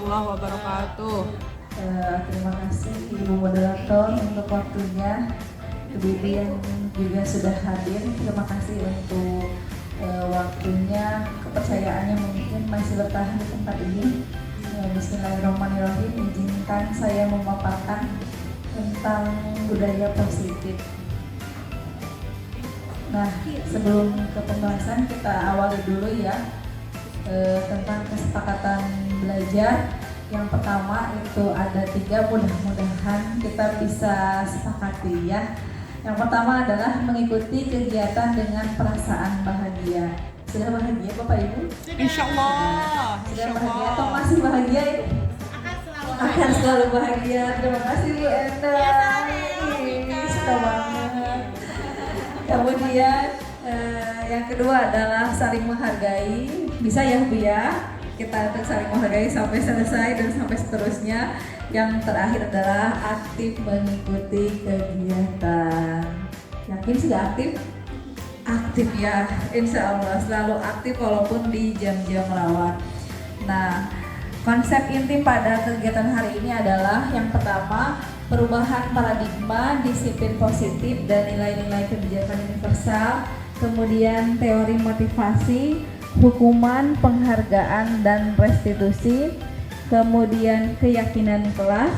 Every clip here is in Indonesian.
warahmatullahi wabarakatuh. Terima kasih Ibu Moderator untuk waktunya. Kemudian juga sudah hadir. Terima kasih untuk waktunya, kepercayaannya mungkin masih bertahan di tempat ini. Bismillahirrahmanirrahim. Izinkan saya memaparkan tentang budaya positif. Nah, sebelum ke pembahasan kita awali dulu ya tentang kesepakatan belajar. Yang pertama itu ada 3, mudah-mudahan kita bisa sepakati ya. Yang pertama adalah mengikuti kegiatan dengan perasaan bahagia. Sudah bahagia Bapak Ibu? Insya Allah. Sudah bahagia atau masih bahagia ini? Akan selalu bahagia. Terima kasih Bu Enda. Suka banget. Kemudian yang kedua adalah saling menghargai. Bisa ya Bu ya? Kita saling menghargai sampai selesai dan sampai seterusnya. Yang terakhir adalah aktif mengikuti kegiatan. Yakin sudah aktif? Aktif ya, insya Allah selalu aktif walaupun di jam-jam rawan. Nah, konsep inti pada kegiatan hari ini adalah yang pertama, perubahan paradigma, disiplin positif dan nilai-nilai kebijakan universal. Kemudian teori motivasi, hukuman, penghargaan dan restitusi. Kemudian keyakinan kelas,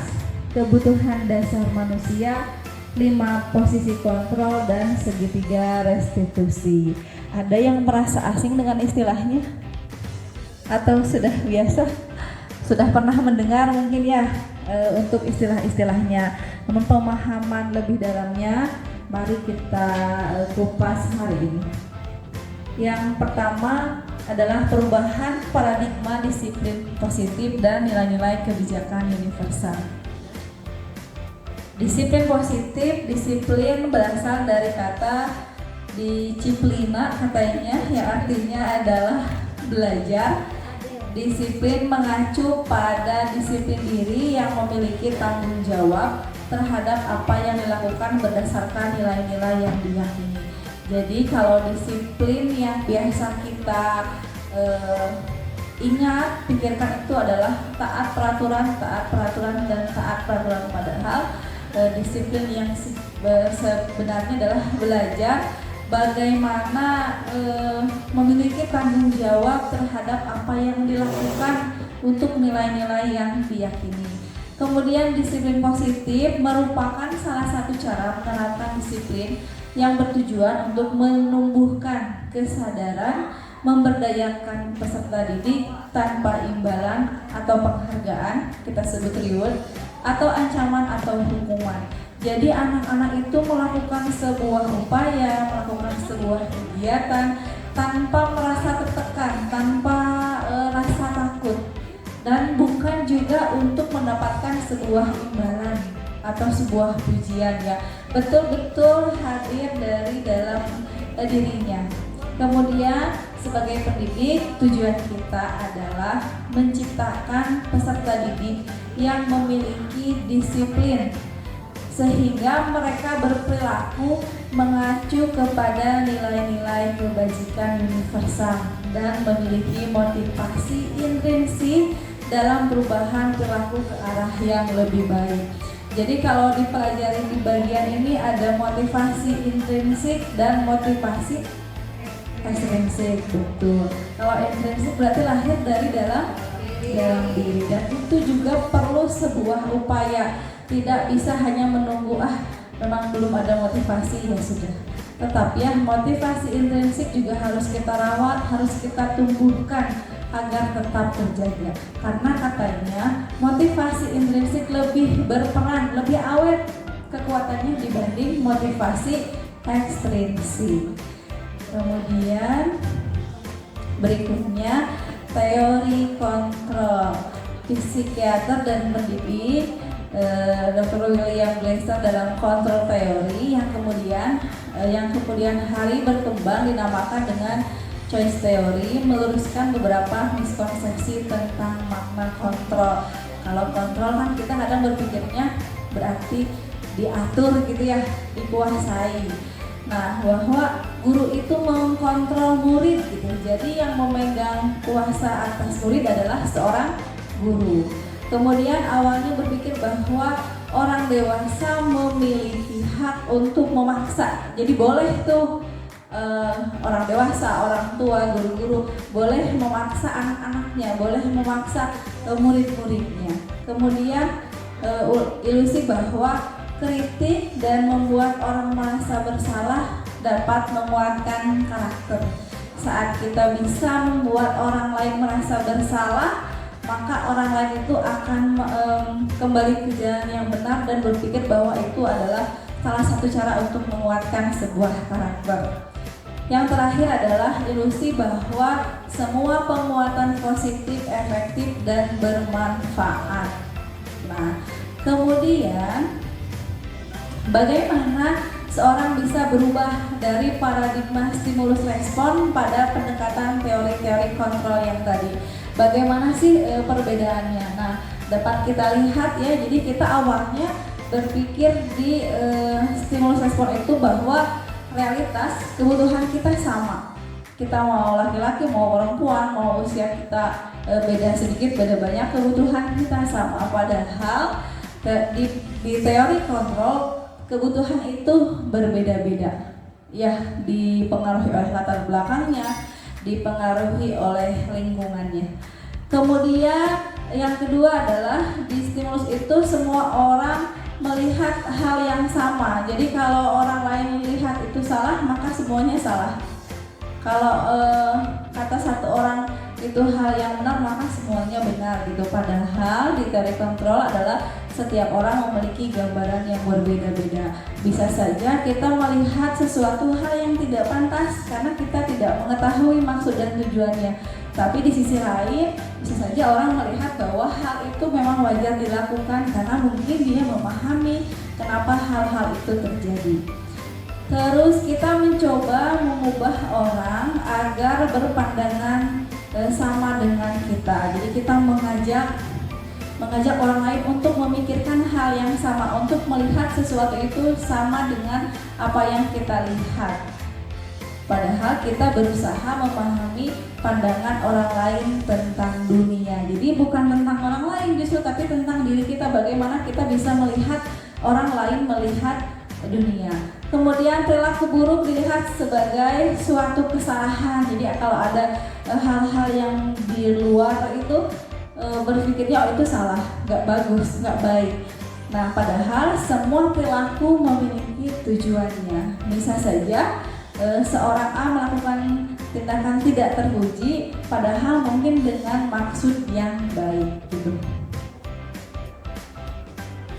kebutuhan dasar manusia, 5 posisi kontrol dan segitiga restitusi. Ada yang merasa asing dengan istilahnya? Atau sudah biasa? Sudah pernah mendengar mungkin ya untuk istilah-istilahnya. Namun pemahaman lebih dalamnya mari kita kupas hari ini. Yang pertama adalah perubahan paradigma disiplin positif dan nilai-nilai kebijakan universal. Disiplin positif, disiplin berasal dari kata disiplina katanya, yang artinya adalah belajar. Disiplin mengacu pada disiplin diri yang memiliki tanggung jawab terhadap apa yang dilakukan berdasarkan nilai-nilai yang diyakini. Jadi kalau disiplin yang biasa kita ingat, pikirkan itu adalah taat peraturan dan taat peraturan. Padahal disiplin yang sebenarnya adalah belajar bagaimana memiliki tanggung jawab terhadap apa yang dilakukan untuk nilai-nilai yang diyakini. Kemudian disiplin positif merupakan salah satu cara menerapkan disiplin yang bertujuan untuk menumbuhkan kesadaran, memberdayakan peserta didik tanpa imbalan atau penghargaan, kita sebut reward, atau ancaman atau hukuman. Jadi anak-anak itu melakukan sebuah upaya, melakukan sebuah kegiatan tanpa merasa tertekan, tanpa rasa takut, dan bukan juga untuk mendapatkan sebuah imbalan atau sebuah pujian ya. Betul-betul hadir dari dalam dirinya. Kemudian sebagai pendidik, tujuan kita adalah menciptakan peserta didik yang memiliki disiplin sehingga mereka berperilaku mengacu kepada nilai-nilai kebajikan universal dan memiliki motivasi intrinsik dalam perubahan perilaku ke arah yang lebih baik. Jadi kalau dipelajari di bagian ini ada motivasi intrinsik dan motivasi ekstrinsik, betul. Kalau intrinsik berarti lahir dari dalam diri, dan itu juga perlu sebuah upaya. Tidak bisa hanya menunggu memang belum ada motivasi ya sudah. Tetapi ya motivasi intrinsik juga harus kita rawat, harus kita tumbuhkan agar tetap terjaga. Karena katanya motivasi intrinsik lebih berperan, lebih awet kekuatannya dibanding motivasi ekstrinsik. Kemudian berikutnya teori kontrol. Psikiater dan pendidik Dr. William Glasser dalam kontrol teori yang kemudian hari berkembang dinamakan dengan choice theory, meluruskan beberapa miskonsepsi tentang makna kontrol. Kalau kontrol kan kita kadang berpikirnya berarti diatur gitu ya, dikuasai. Nah, bahwa guru itu mengkontrol murid gitu. Jadi yang memegang kuasa atas murid adalah seorang guru. Kemudian awalnya berpikir bahwa orang dewasa memiliki hak untuk memaksa. Jadi boleh tuh orang dewasa, orang tua, guru-guru boleh memaksa anak-anaknya, boleh memaksa murid-muridnya. Kemudian ilusi bahwa kritik dan membuat orang merasa bersalah dapat menguatkan karakter. Saat kita bisa membuat orang lain merasa bersalah, maka orang lain itu akan kembali ke jalan yang benar dan berpikir bahwa itu adalah salah satu cara untuk menguatkan sebuah karakter. Yang terakhir adalah ilusi bahwa semua penguatan positif, efektif, dan bermanfaat. Nah, kemudian bagaimana seorang bisa berubah dari paradigma stimulus respon pada pendekatan teori-teori kontrol yang tadi? Bagaimana sih perbedaannya? Nah, dapat kita lihat ya, jadi kita awalnya berpikir di stimulus respon itu bahwa realitas kebutuhan kita sama. Kita mau laki-laki, mau perempuan, mau usia kita beda sedikit, beda banyak, kebutuhan kita sama. Padahal di teori kontrol kebutuhan itu berbeda-beda. Ya, dipengaruhi oleh latar belakangnya, dipengaruhi oleh lingkungannya. Kemudian yang kedua adalah di stimulus itu semua orang melihat hal yang sama. Jadi kalau orang lain melihat itu salah, maka semuanya salah. Kalau kata satu orang itu hal yang benar, maka semuanya benar gitu. Padahal di teori kontrol adalah setiap orang memiliki gambaran yang berbeda-beda. Bisa saja kita melihat sesuatu hal yang tidak pantas karena kita tidak mengetahui maksud dan tujuannya. Tapi di sisi lain, bisa saja orang melihat bahwa hal itu memang wajar dilakukan karena mungkin dia memahami kenapa hal-hal itu terjadi. Terus kita mencoba mengubah orang agar berpandangan sama dengan kita. Jadi kita mengajak orang lain untuk memikirkan hal yang sama, untuk melihat sesuatu itu sama dengan apa yang kita lihat. Padahal kita berusaha memahami pandangan orang lain tentang dunia. Jadi bukan tentang orang lain justru, tapi tentang diri kita, bagaimana kita bisa melihat orang lain melihat dunia. Kemudian perilaku buruk dilihat sebagai suatu kesalahan. Jadi kalau ada hal-hal yang di luar itu berpikirnya oh itu salah, nggak bagus, nggak baik. Nah, padahal semua perilaku memiliki tujuannya. Bisa saja seorang A melakukan tindakan tidak terpuji, padahal mungkin dengan maksud yang baik gitu.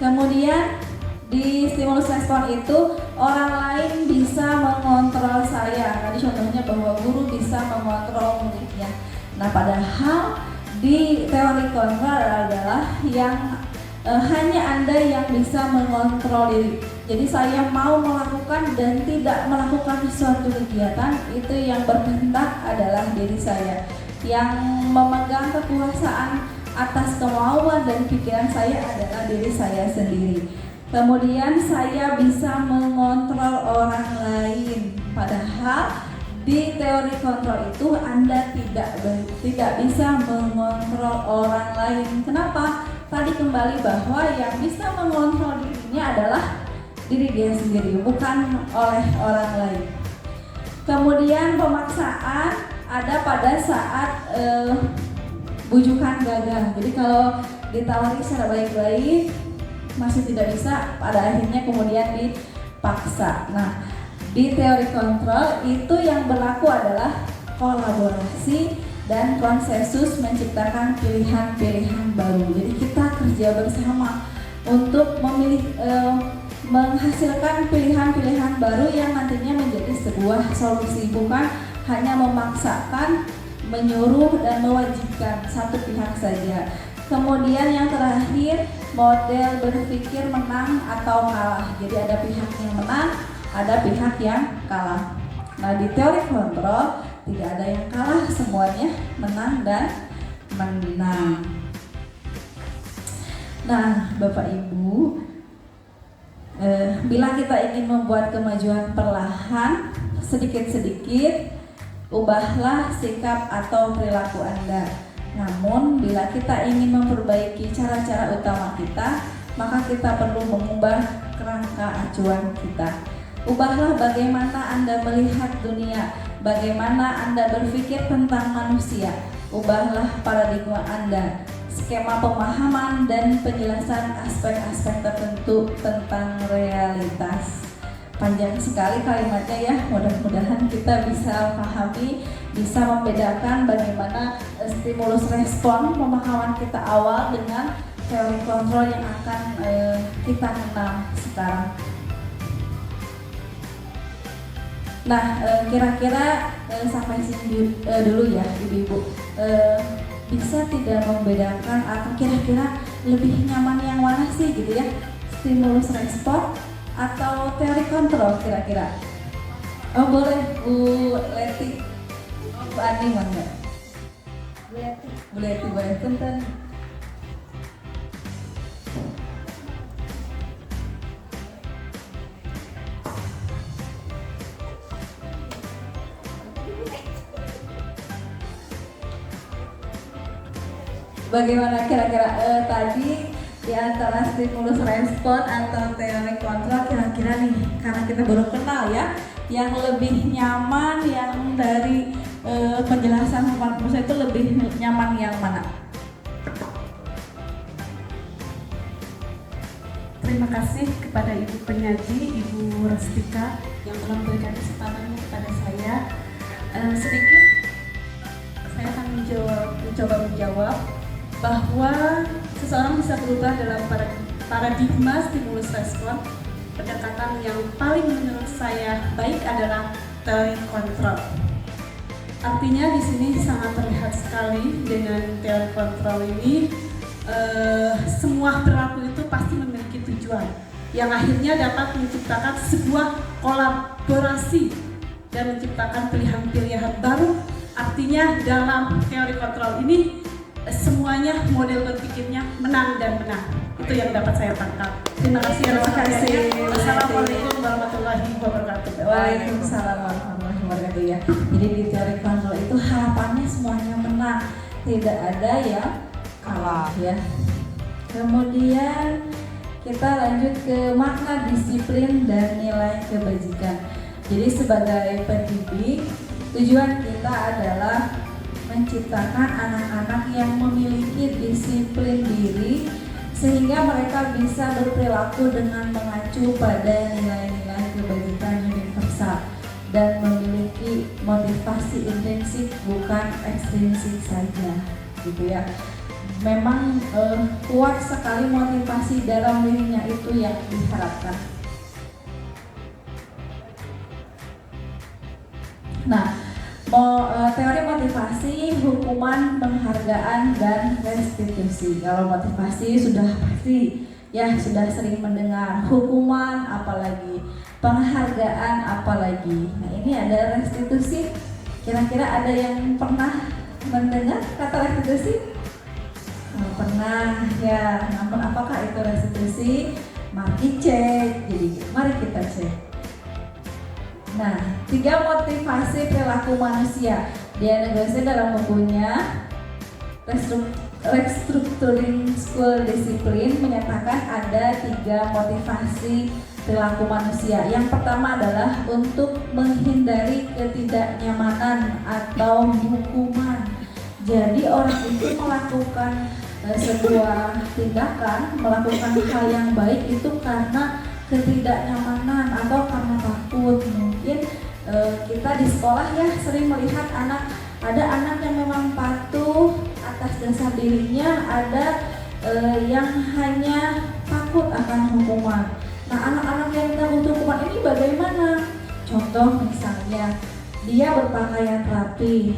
Kemudian di stimulus respon itu orang lain bisa mengontrol saya. Tadi contohnya bahwa guru bisa mengontrol muridnya. Nah, padahal di teori kontrol adalah yang hanya Anda yang bisa mengontrol diri. Jadi saya mau melakukan dan tidak melakukan suatu kegiatan, itu yang berkehendak adalah diri saya. Yang memegang kekuasaan atas kemauan dan pikiran saya adalah diri saya sendiri. Kemudian saya bisa mengontrol orang lain. Padahal di teori kontrol itu Anda tidak bisa mengontrol orang lain. Kenapa? Tadi kembali bahwa yang bisa mengontrol dirinya adalah diri dia sendiri, bukan oleh orang lain. Kemudian pemaksaan ada pada saat bujukan gagal. Jadi kalau ditawari secara baik-baik masih tidak bisa, pada akhirnya kemudian dipaksa. Nah, di teori kontrol itu yang berlaku adalah kolaborasi dan konsensus menciptakan pilihan-pilihan baru. Jadi kita kerja bersama untuk menghasilkan pilihan-pilihan baru yang nantinya menjadi sebuah solusi, bukan hanya memaksakan, menyuruh dan mewajibkan satu pihak saja. Kemudian yang terakhir, model berpikir menang atau kalah. Jadi ada pihak yang menang, ada pihak yang kalah. Nah, di teori kontrol tidak ada yang kalah, semuanya menang dan menang. Nah, Bapak Ibu, bila kita ingin membuat kemajuan perlahan, sedikit-sedikit ubahlah sikap atau perilaku Anda. Namun, bila kita ingin memperbaiki cara-cara utama kita, maka kita perlu mengubah kerangka acuan kita. Ubahlah bagaimana Anda melihat dunia, bagaimana Anda berpikir tentang manusia. Ubahlah paradigma Anda, skema pemahaman dan penjelasan aspek-aspek tertentu tentang realitas. Panjang sekali kalimatnya ya, mudah-mudahan kita bisa pahami, bisa membedakan bagaimana stimulus respon pemahaman kita awal dengan teori kontrol yang akan kita kenal sekarang. Nah, kira-kira sampai sini dulu ya Ibu-ibu. Bisa tidak membedakan atau kira-kira lebih nyaman yang mana sih gitu ya? Stimulus respon atau teori kontrol kira-kira? Oh boleh Bu Leti, Bu Ani mana? Bu Leti boleh punten. Bagaimana kira-kira tadi di antara stimulus respon atau teori kontrol kira-kira nih, karena kita baru kenal ya, yang lebih nyaman yang dari penjelasan 40% itu lebih nyaman yang mana? Terima kasih kepada Ibu penyaji, Ibu Rustika yang telah memberikan kesempatannya kepada saya. Sedikit saya akan mencoba menjawab bahwa seseorang bisa berubah dalam paradigma stimulus respon. Pendekatan yang paling menurut saya baik adalah teori kontrol. Artinya di sini sangat terlihat sekali dengan teori kontrol ini, semua perilaku itu pasti memiliki tujuan yang akhirnya dapat menciptakan sebuah kolaborasi dan menciptakan pilihan-pilihan baru. Artinya dalam teori kontrol ini semuanya model berpikirnya menang dan menang. Itu yang dapat saya tangkap. Terima kasih. Terima kasih. Assalamualaikum warahmatullahi wabarakatuh. Waalaikumsalam warahmatullahi wabarakatuh ya. Jadi di teori kontrol itu harapannya semuanya menang, tidak ada yang kalah ya. Kemudian kita lanjut ke makna disiplin dan nilai kebajikan. Jadi sebagai pendidik, tujuan kita adalah menciptakan anak-anak yang memiliki disiplin diri sehingga mereka bisa berperilaku dengan mengacu pada nilai-nilai kebajikan universal dan memiliki motivasi intrinsik bukan ekstrinsik saja gitu ya. Memang kuat sekali motivasi dalam dirinya itu yang diharapkan. Nah, teori motivasi, hukuman, penghargaan, dan restitusi. Kalau motivasi sudah pasti ya, sudah sering mendengar. Hukuman apalagi, penghargaan apalagi. Nah, ini ada restitusi. Kira-kira ada yang pernah mendengar kata restitusi? Pernah ya. Namun apakah itu restitusi? Mari cek. Jadi mari kita cek. Nah, 3 motivasi perilaku manusia. Diana Gosset dalam bukunya Restructuring School Discipline menyatakan ada 3 motivasi perilaku manusia. Yang pertama adalah untuk menghindari ketidaknyamanan atau hukuman. Jadi orang itu melakukan sebuah tindakan, melakukan hal yang baik itu karena ketidaknyamanan atau karena takut. Mungkin kita di sekolah ya sering melihat ada anak yang memang patuh atas dasar dirinya, ada yang hanya takut akan hukuman. Nah, anak-anak yang tidak butuh hukuman ini bagaimana? Contoh misalnya dia berpakaian rapi,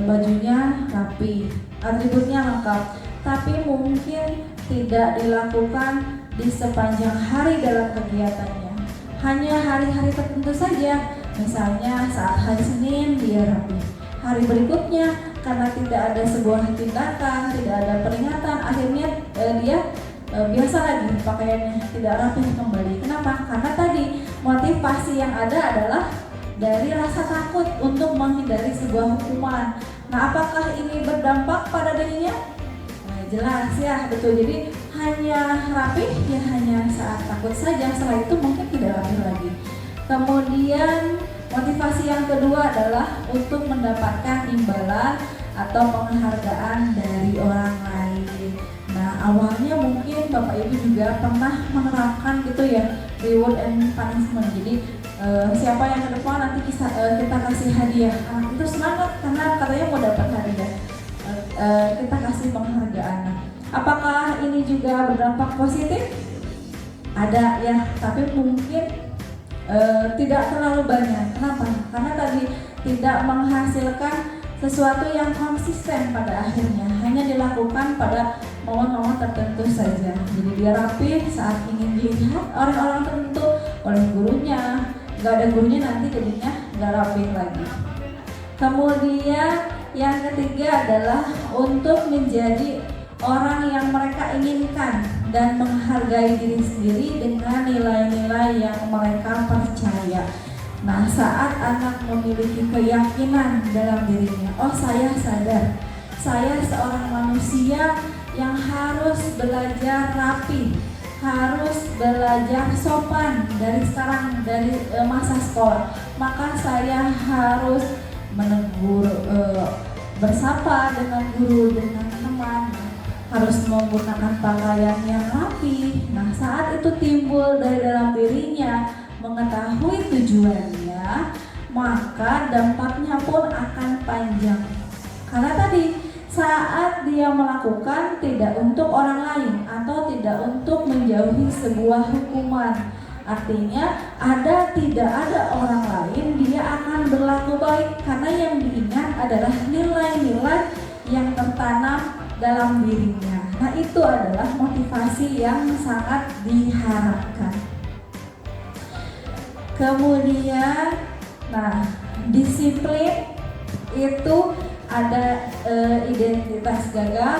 bajunya rapi, atributnya lengkap, tapi mungkin tidak dilakukan di sepanjang hari dalam kegiatannya. Hanya hari-hari tertentu saja, misalnya saat hari Senin dia rapi. Hari berikutnya karena tidak ada sebuah tindakan, tidak ada peringatan, akhirnya dia biasa lagi pakaiannya tidak rapi kembali. Kenapa? Karena tadi motivasi yang ada adalah dari rasa takut untuk menghindari sebuah hukuman. Nah, apakah ini berdampak pada dirinya? Nah, jelas ya, betul. Jadi hanya rapi ya hanya saat takut saja, setelah itu mungkin tidak rapi lagi. Kemudian motivasi yang kedua adalah untuk mendapatkan imbalan atau penghargaan dari orang lain. Nah, awalnya mungkin Bapak Ibu juga pernah menerapkan gitu ya, reward and punishment. Jadi siapa yang ke depan nanti kita kasih hadiah. Anak itu semangat karena katanya mau dapat hadiah. Kita kasih penghargaan. Apakah ini juga berdampak positif? Ada ya, tapi mungkin tidak terlalu banyak. Kenapa? Karena tadi tidak menghasilkan sesuatu yang konsisten pada akhirnya, hanya dilakukan pada momen-momen tertentu saja. Jadi dia rapi saat ingin dilihat oleh orang tertentu, oleh gurunya. Gak ada gurunya nanti jadinya gak rapi lagi. Kemudian yang ketiga adalah untuk menjadi orang yang mereka inginkan dan menghargai diri sendiri dengan nilai-nilai yang mereka percaya. Nah, saat anak memiliki keyakinan dalam dirinya, oh saya sadar, saya seorang manusia yang harus belajar rapi, harus belajar sopan dari sekarang, dari masa sekolah. Maka saya harus menegur, bersapa dengan guru, dengan teman, harus menggunakan pakaian yang rapi. Nah, saat itu timbul dari dalam dirinya mengetahui tujuannya, maka dampaknya pun akan panjang. Karena tadi saat dia melakukan tidak untuk orang lain atau tidak untuk menjauhi sebuah hukuman, artinya tidak ada orang lain, dia akan berlaku baik karena yang diingat adalah nilai-nilai yang tertanam dalam dirinya. Nah, itu adalah motivasi yang sangat diharapkan. Kemudian, nah, disiplin itu ada identitas gagal,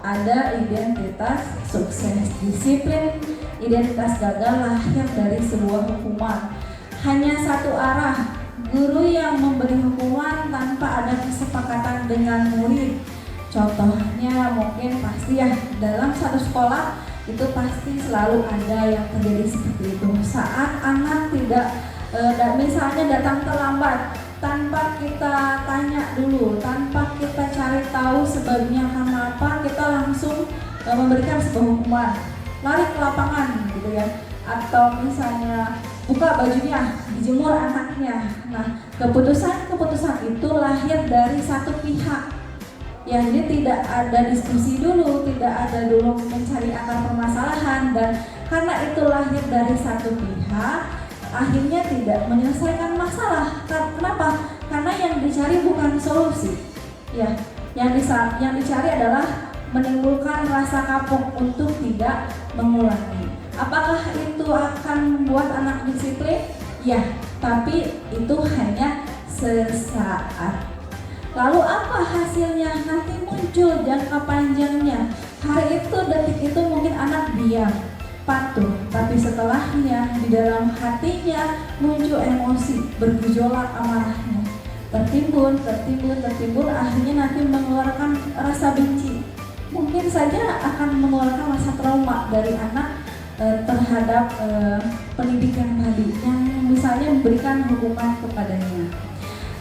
ada identitas sukses. Disiplin, identitas gagal lahir dari sebuah hukuman. Hanya satu arah, guru yang memberi hukuman tanpa ada kesepakatan dengan murid. Contohnya mungkin pasti ya dalam satu sekolah itu pasti selalu ada yang terjadi seperti itu. Saat anak tidak misalnya datang terlambat tanpa kita tanya dulu, tanpa kita cari tahu sebabnya karena apa, kita langsung memberikan sebuah hukuman, lari ke lapangan gitu ya, atau misalnya buka bajunya, dijemur anaknya. Nah, keputusan itu lahir dari satu pihak. Ya, jadi tidak ada diskusi dulu, tidak ada dulu mencari akar permasalahan, dan karena itu lahir dari satu pihak, akhirnya tidak menyelesaikan masalah. Kenapa? Karena yang dicari bukan solusi. Ya, yang dicari adalah menimbulkan rasa kapok untuk tidak mengulangi. Apakah itu akan membuat anak disiplin? Ya, tapi itu hanya sesaat. Lalu apa hasilnya? Nanti muncul jangka panjangnya. Hari itu, detik itu mungkin anak diam, patuh, tapi setelahnya di dalam hatinya muncul emosi, bergejolak amarahnya, tertimbun, akhirnya nanti mengeluarkan rasa benci. Mungkin saja akan mengeluarkan rasa trauma dari anak terhadap pendidikan tadi yang misalnya memberikan hukuman kepadanya.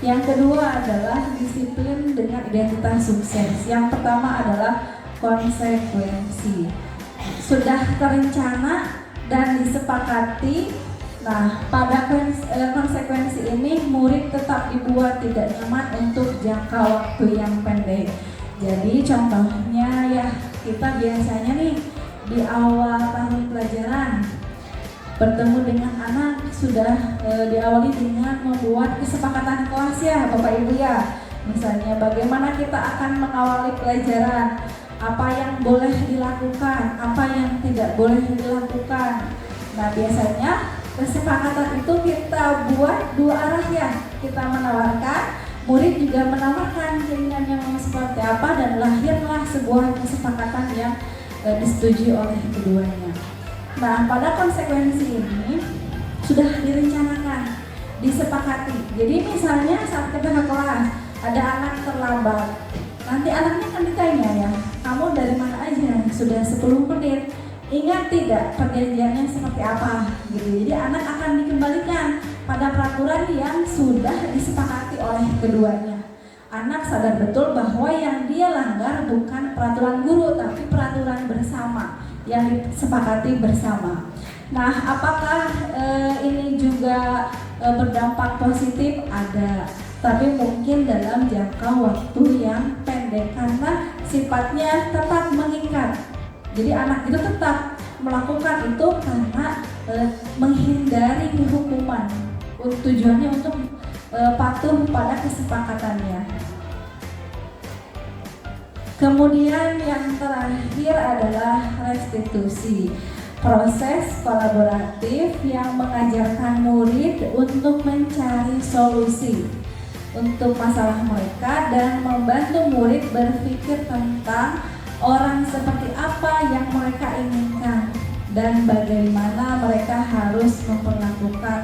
Yang kedua adalah disiplin dengan identitas sukses. Yang pertama adalah konsekuensi. Sudah terencana dan disepakati. Nah, pada konsekuensi ini murid tetap dibuat tidak nyaman untuk jangka waktu yang pendek. Jadi contohnya ya, kita biasanya nih di awal tahun pelajaran bertemu dengan anak sudah diawali dengan membuat kesepakatan kelas ya Bapak Ibu ya. Misalnya bagaimana kita akan mengawali pelajaran, apa yang boleh dilakukan, apa yang tidak boleh dilakukan. Nah, biasanya kesepakatan itu kita buat dua arah ya. Kita menawarkan, murid juga menawarkan keinginan yang seperti apa, dan lahirlah sebuah kesepakatan yang disetujui oleh keduanya. Nah, pada konsekuensi ini sudah direncanakan, disepakati. Jadi misalnya saat kita ke kelas, ada anak terlambat. Nanti anaknya akan ditanya ya, kamu dari mana aja? Sudah 10 menit. Ingat tidak perjanjiannya seperti apa gitu. Jadi anak akan dikembalikan pada peraturan yang sudah disepakati oleh keduanya. Anak sadar betul bahwa yang dia langgar bukan peraturan guru tapi peraturan bersama yang disepakati bersama. Nah, apakah ini juga berdampak positif? Ada, tapi mungkin dalam jangka waktu yang pendek karena sifatnya tetap mengikat. Jadi anak itu tetap melakukan itu karena menghindari hukuman. Tujuannya untuk patuh pada kesepakatannya. Kemudian yang terakhir adalah restitusi. Proses kolaboratif yang mengajarkan murid untuk mencari solusi untuk masalah mereka dan membantu murid berpikir tentang orang seperti apa yang mereka inginkan dan bagaimana mereka harus memperlakukan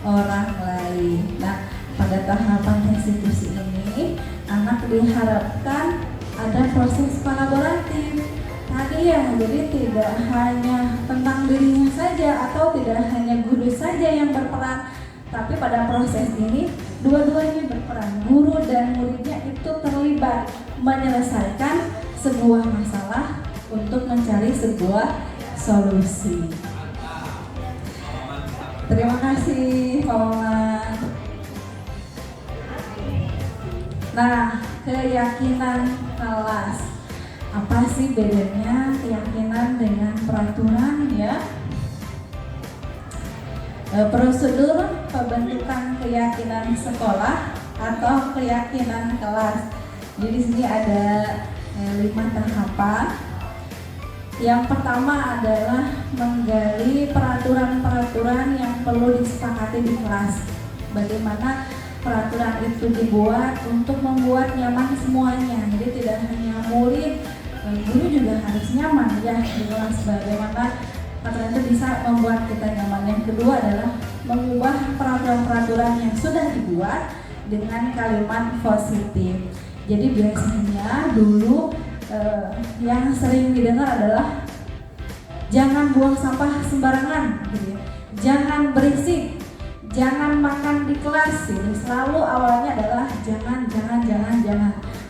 orang lain. Nah, pada tahapan restitusi ini, anak diharapkan ada proses kolaboratif. Tadi ya, jadi tidak hanya tentang dirinya saja atau tidak hanya guru saja yang berperan, tapi pada proses ini dua-duanya berperan. Guru dan muridnya itu terlibat menyelesaikan sebuah masalah untuk mencari sebuah solusi. Terima kasih, Pak Maman. Nah, keyakinan kelas. Apa sih bedanya keyakinan dengan peraturan ya? Prosedur pembentukan keyakinan sekolah atau keyakinan kelas. Jadi di sini ada 5 tahapan. Yang pertama adalah menggali peraturan-peraturan yang perlu disepakati di kelas. Bagaimana peraturan itu dibuat untuk membuat nyaman semuanya. Jadi tidak hanya murid, guru juga harus nyaman ya di kelas. Bagaimana peraturan itu bisa membuat kita nyaman. Yang kedua adalah mengubah peraturan-peraturan yang sudah dibuat dengan kalimat positif. Jadi biasanya dulu yang sering didengar adalah jangan buang sampah sembarangan, gitu ya. Jangan berisik, jangan makan di kelas. Jadi selalu awalnya adalah jangan.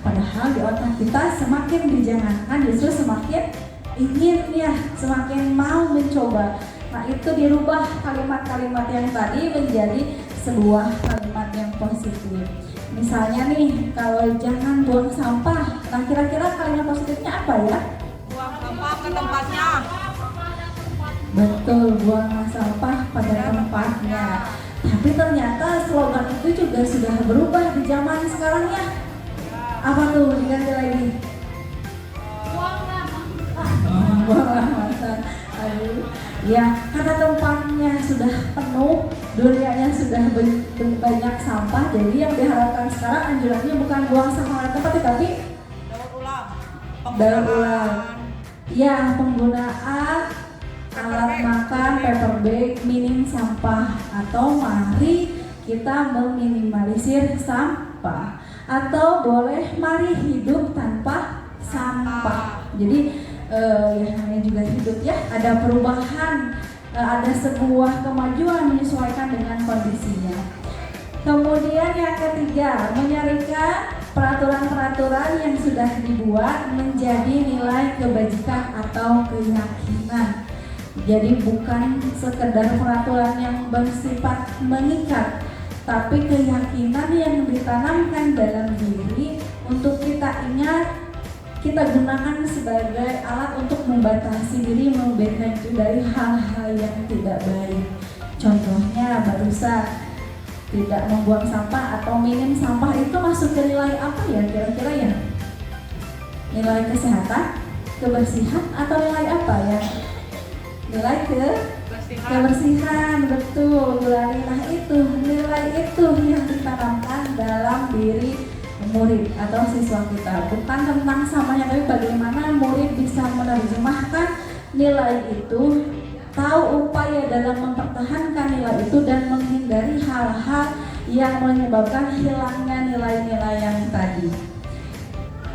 Padahal di otak kita semakin dijangankan justru semakin ingin ya, semakin mau mencoba. Nah, itu dirubah kalimat-kalimat yang tadi menjadi sebuah kalimat yang positif. Misalnya nih, kalau jangan buang sampah, nah kira-kira kalimat positifnya apa ya? Buang sampah ke tempatnya. Betul, buang sampah pada tempatnya. Tapi ternyata slogan itu juga sudah berubah di zaman sekarang ya. Apa tuh, diganti lagi? Buanglah masa. Aduh. Ya, karena tempatnya sudah penuh, dunianya sudah banyak sampah, jadi yang diharapkan sekarang anjurannya bukan buang sampah pada tempat, tapi daur ulang. Ya, penggunaan alat makan, paper bag, minim sampah, atau mari kita meminimalisir sampah, atau boleh mari hidup tanpa sampah. Jadi ya namanya juga hidup ya, ada perubahan, ada sebuah kemajuan menyesuaikan dengan kondisinya. Kemudian yang ketiga, menyarikan peraturan-peraturan yang sudah dibuat menjadi nilai kebajikan atau keyakinan. Jadi bukan sekedar peraturan yang bersifat mengikat, tapi keyakinan yang ditanamkan dalam diri untuk kita ingat, kita gunakan sebagai alat untuk membatasi diri, membebaskan diri dari hal-hal yang tidak baik. Contohnya barusan tidak membuang sampah atau minim sampah itu masuk ke nilai apa ya kira-kira ya? Nilai kesehatan, kebersihan, atau nilai apa ya? Nilai kebersihan, betul. Nah itu nilai itu yang ditanamkan dalam diri murid atau siswa kita, bukan tentang samanya, tapi bagaimana murid bisa menerjemahkan nilai itu, tahu upaya dalam mempertahankan nilai itu dan menghindari hal-hal yang menyebabkan hilangnya nilai-nilai yang tadi.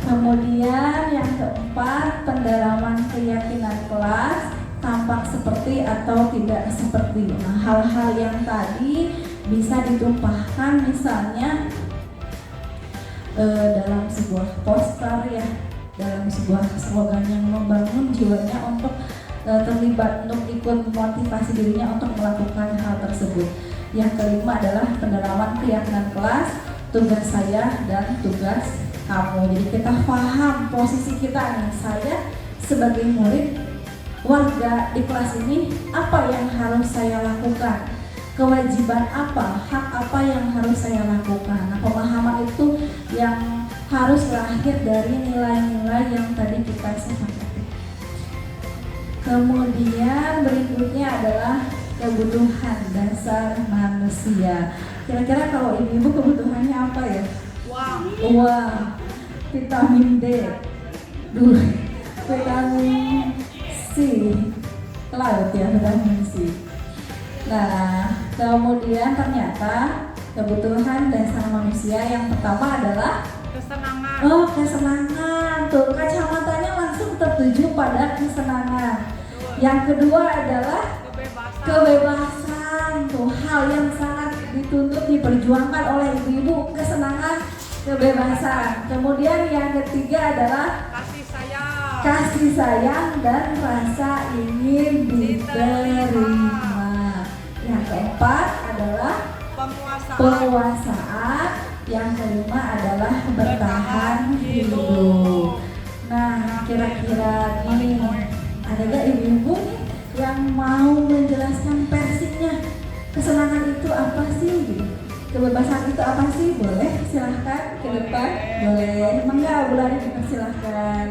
Kemudian yang keempat, pendalaman keyakinan kelas tampak seperti atau tidak seperti. Nah, hal-hal yang tadi bisa ditumpahkan misalnya dalam sebuah poster ya, dalam sebuah slogan yang membangun jiwanya untuk terlibat, untuk ikut memotivasi dirinya untuk melakukan hal tersebut. Yang kelima adalah pendalaman keyakinan kelas, tugas saya dan tugas kamu. Jadi kita paham posisi kita nih, saya sebagai murid warga di kelas ini, apa yang harus saya lakukan, kewajiban apa, hak apa yang harus saya lakukan. Nah, pemahaman itu yang harus lahir dari nilai-nilai yang tadi kita sepakati. Kemudian berikutnya adalah kebutuhan dasar manusia. Kira-kira kalau ibu-ibu kebutuhannya apa ya? Uang, vitamin D, vitamin C, laut ya, vitamin C. Nah, kemudian ternyata kebutuhan dasar manusia yang pertama adalah kesenangan. Oh, kesenangan. Tuh, kacamatanya langsung tertuju pada kesenangan. Yang kedua adalah kebebasan. Tuh, hal yang sangat dituntut diperjuangkan oleh ibu-ibu, kesenangan, kebebasan. Kemudian yang ketiga adalah kasih sayang dan rasa ingin diterima. Yang keempat adalah penguasaan. Yang kelima adalah bertahan hidup. Nah, kira-kira nih, ada gak ibu-ibu nih yang mau menjelaskan versinya? Kesenangan itu apa sih? Kebebasan itu apa sih? Boleh silahkan ke depan. Boleh. Mangga, boleh dipersilahkan.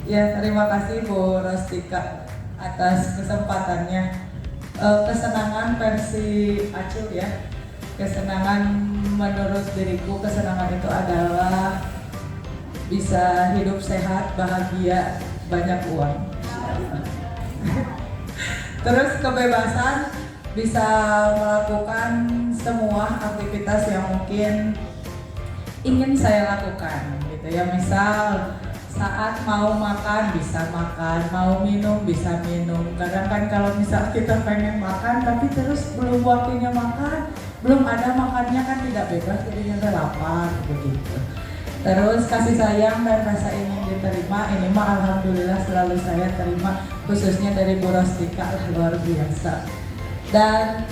Ya, terima kasih Bu Rostika atas kesempatannya. Kesenangan versi Acil ya. Kesenangan menurut diriku, kesenangan itu adalah bisa hidup sehat, bahagia, banyak uang. Terus kebebasan, bisa melakukan semua aktivitas yang mungkin ingin saya lakukan gitu ya. Misal saat mau makan bisa makan, mau minum bisa minum. Kadang kan kalau misal kita pengen makan tapi terus belum waktunya makan, belum ada makannya kan tidak bebas, jadinya lapar begitu. Terus kasih sayang dan rasa ingin diterima, ini mah alhamdulillah selalu saya terima, khususnya dari Bu Rostika lah, luar biasa. Dan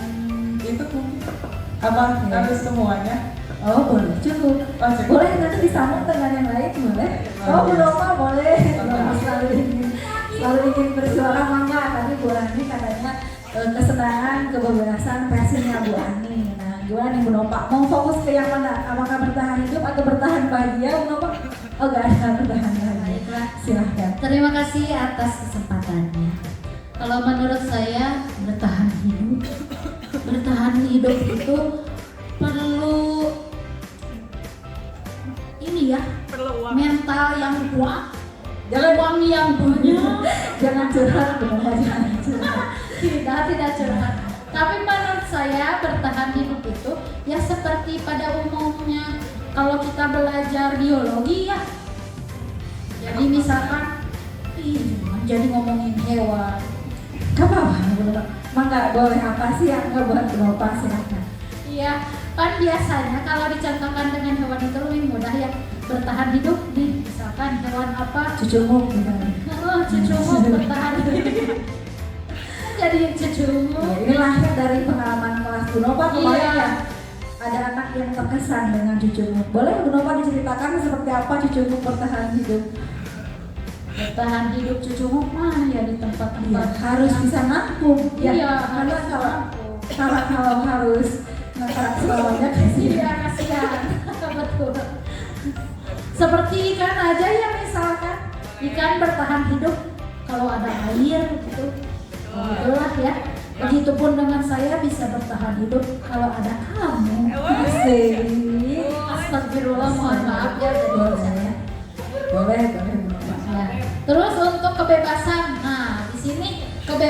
itu mungkin apa harus semuanya. Oh, boleh, cukup. Boleh nanti disambung dengan yang lain, boleh? Oh, Bu Nova boleh. Selalu ingin bersuara, mangga. Tadi Bu Ani katanya kesenangan, kebebasan versinya Bu Ani. Nah, gimana nih Bu Nova? Mau fokus ke yang mana? Apakah bertahan hidup atau bertahan bahagia, Bu Nova? Oh, gak ada bertahan bahagia. Silahkan. Terima kasih atas kesempatannya. Kalau menurut saya bertahan hidup itu perlu ini ya, mental yang kuat, uang yang banyak. Jangan curhat, jangan curhat. Tidak curhat. Tapi menurut saya bertahan hidup itu ya seperti pada umumnya kalau kita belajar biologi ya. Jadi misalkan, jadi ngomongin hewan. Apa? Mangga, boleh apa sih yang nggak buat berapa silahkan. Iya, kan biasanya kalau dicontohkan dengan hewan itu lebih mudah ya bertahan hidup nih. Misalkan hewan apa? Cucumuk misalnya. Oh, cucumuk bertahan hidup. Jadi cucumuk. Ya, ini lahir dari pengalaman kelas Bu Nova kemarin Iya. ya. Ada anak yang terkesan dengan cucumuk. Boleh Bu Nova diceritakan seperti apa cucumuk bertahan hidup? Bertahan hidup cucumuk mah ya di tempat-tempat Harus bisa nampung. Iya, karena harus kalau harus ngangkat semuanya iya kasihan. Betul. Seperti ikan aja ya, misalkan ikan bertahan hidup kalau ada air gitu. Itulah ya. Begitupun dengan saya bisa bertahan hidup kalau ada kamu. Asik. Astagfirullah, mohon maaf ya. Boleh.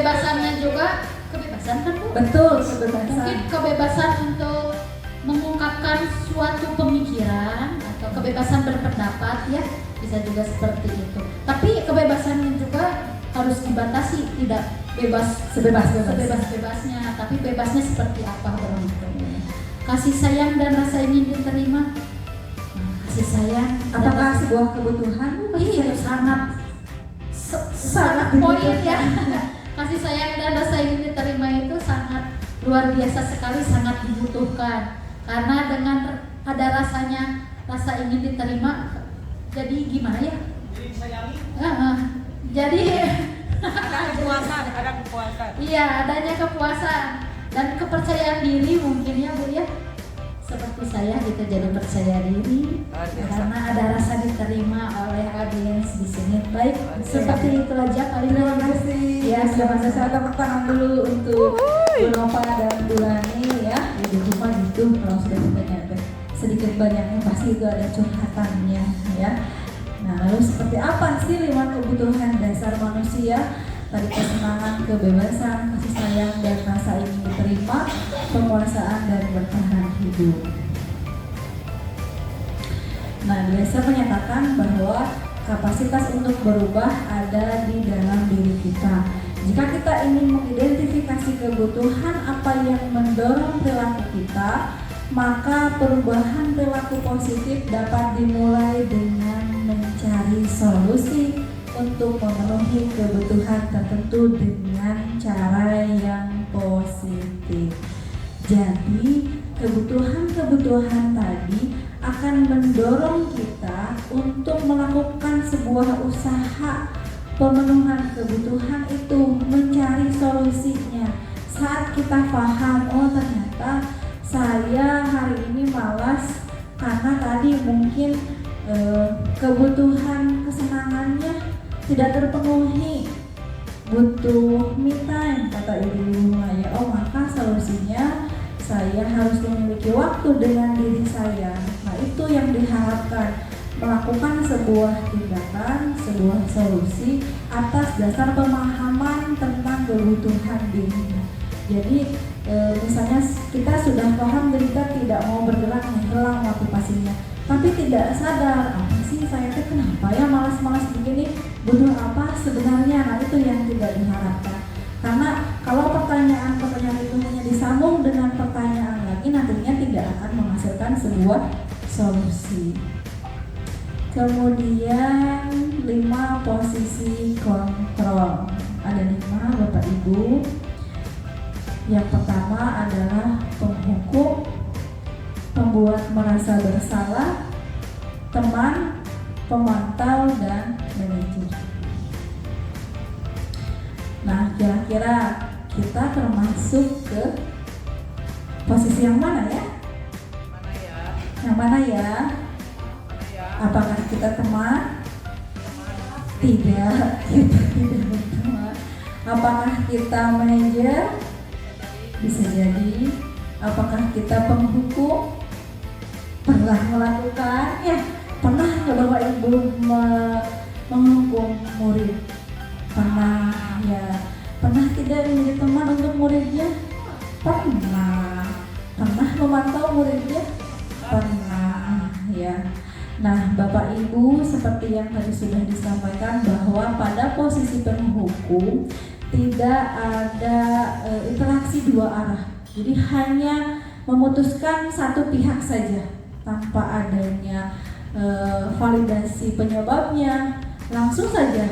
kebebasannya juga kebebasan kan Bu? Betul, kebebasan. Mungkin kebebasan untuk mengungkapkan suatu pemikiran atau kebebasan berpendapat ya, bisa juga seperti itu. Tapi kebebasannya juga harus dibatasi, tidak bebas sebebas-bebasnya, tapi bebasnya seperti apa Bro? Kasih sayang dan rasa ingin diterima. Kasih sayang Apakah sebuah kebutuhan? itu sangat poin ya. Kasih sayang dan rasa ingin diterima itu sangat luar biasa sekali, sangat dibutuhkan. Karena dengan ada rasanya, rasa ingin diterima, jadi gimana ya? Jadi Ada kepuasan. iya, adanya kepuasan dan kepercayaan diri mungkin ya Bu ya. Seperti saya gitu, jadi percaya diri karena ada rasa diterima oleh audiens di sini. Baik, seperti itu aja paling. Terima kasih. Ya, sama saya tepuk tangan dulu untuk Bu Nova dan Bu Lani ya. Di rumah gitu kalau sudah ditanya sedikit banyaknya pasti itu ada curhatannya ya. Nah, lalu seperti apa sih 5 kebutuhan dasar manusia? Tadi kesenangan, kebebasan, kasih sayang, dan rasa ingin diterima, penguasaan, dan bertahan hidup. Nah, biasa menyatakan bahwa kapasitas untuk berubah ada di dalam diri kita. Jika kita ingin mengidentifikasi kebutuhan apa yang mendorong perilaku kita, maka perubahan perilaku positif dapat dimulai dengan mencari solusi untuk memenuhi kebutuhan tertentu dengan cara yang positif. Jadi, kebutuhan-kebutuhan tadi akan mendorong kita untuk melakukan sebuah usaha pemenuhan kebutuhan itu, mencari solusinya. Saat kita paham, oh ternyata saya hari ini malas karena tadi mungkin kebutuhan kesenangannya tidak terpenuhi, butuh me time kata ibu Maya. Oh, maka solusinya saya harus memiliki waktu dengan diri saya. Nah, itu yang diharapkan, melakukan sebuah tindakan, sebuah solusi atas dasar pemahaman tentang kebutuhan dirinya. Jadi misalnya kita sudah paham dan kita tidak mau bergerak, hilang motivasinya, tapi tidak sadar apa sih saya tuh kenapa ya malas-malas begini, butuh apa sebenarnya. Nah, itu yang tidak diharapkan, karena kalau pertanyaan-pertanyaan itu hanya disambung dengan pertanyaan lagi, nantinya tidak akan menghasilkan sebuah solusi. Kemudian 5 posisi kontrol, ada 5 Bapak Ibu. Yang pertama adalah penghukum, pembuat merasa bersalah, teman, pemantau, dan manajer. Nah, kira-kira kita termasuk ke posisi yang mana ya? Yang mana ya? Apakah kita teman? Tidak, kita tidak berteman. Apakah kita manajer? Bisa jadi. Apakah kita penghukum? Pernah melakukan ya? Pernah nggak Bapak Ibu menghukum murid? Pernah ya? Pernah tidak menjadi teman untuk muridnya? Pernah. Pernah memantau muridnya? Pernah ya. Nah, Bapak Ibu, seperti yang tadi sudah disampaikan bahwa pada posisi penghukum tidak ada interaksi dua arah. Jadi hanya memutuskan satu pihak saja tanpa adanya validasi penyebabnya, langsung saja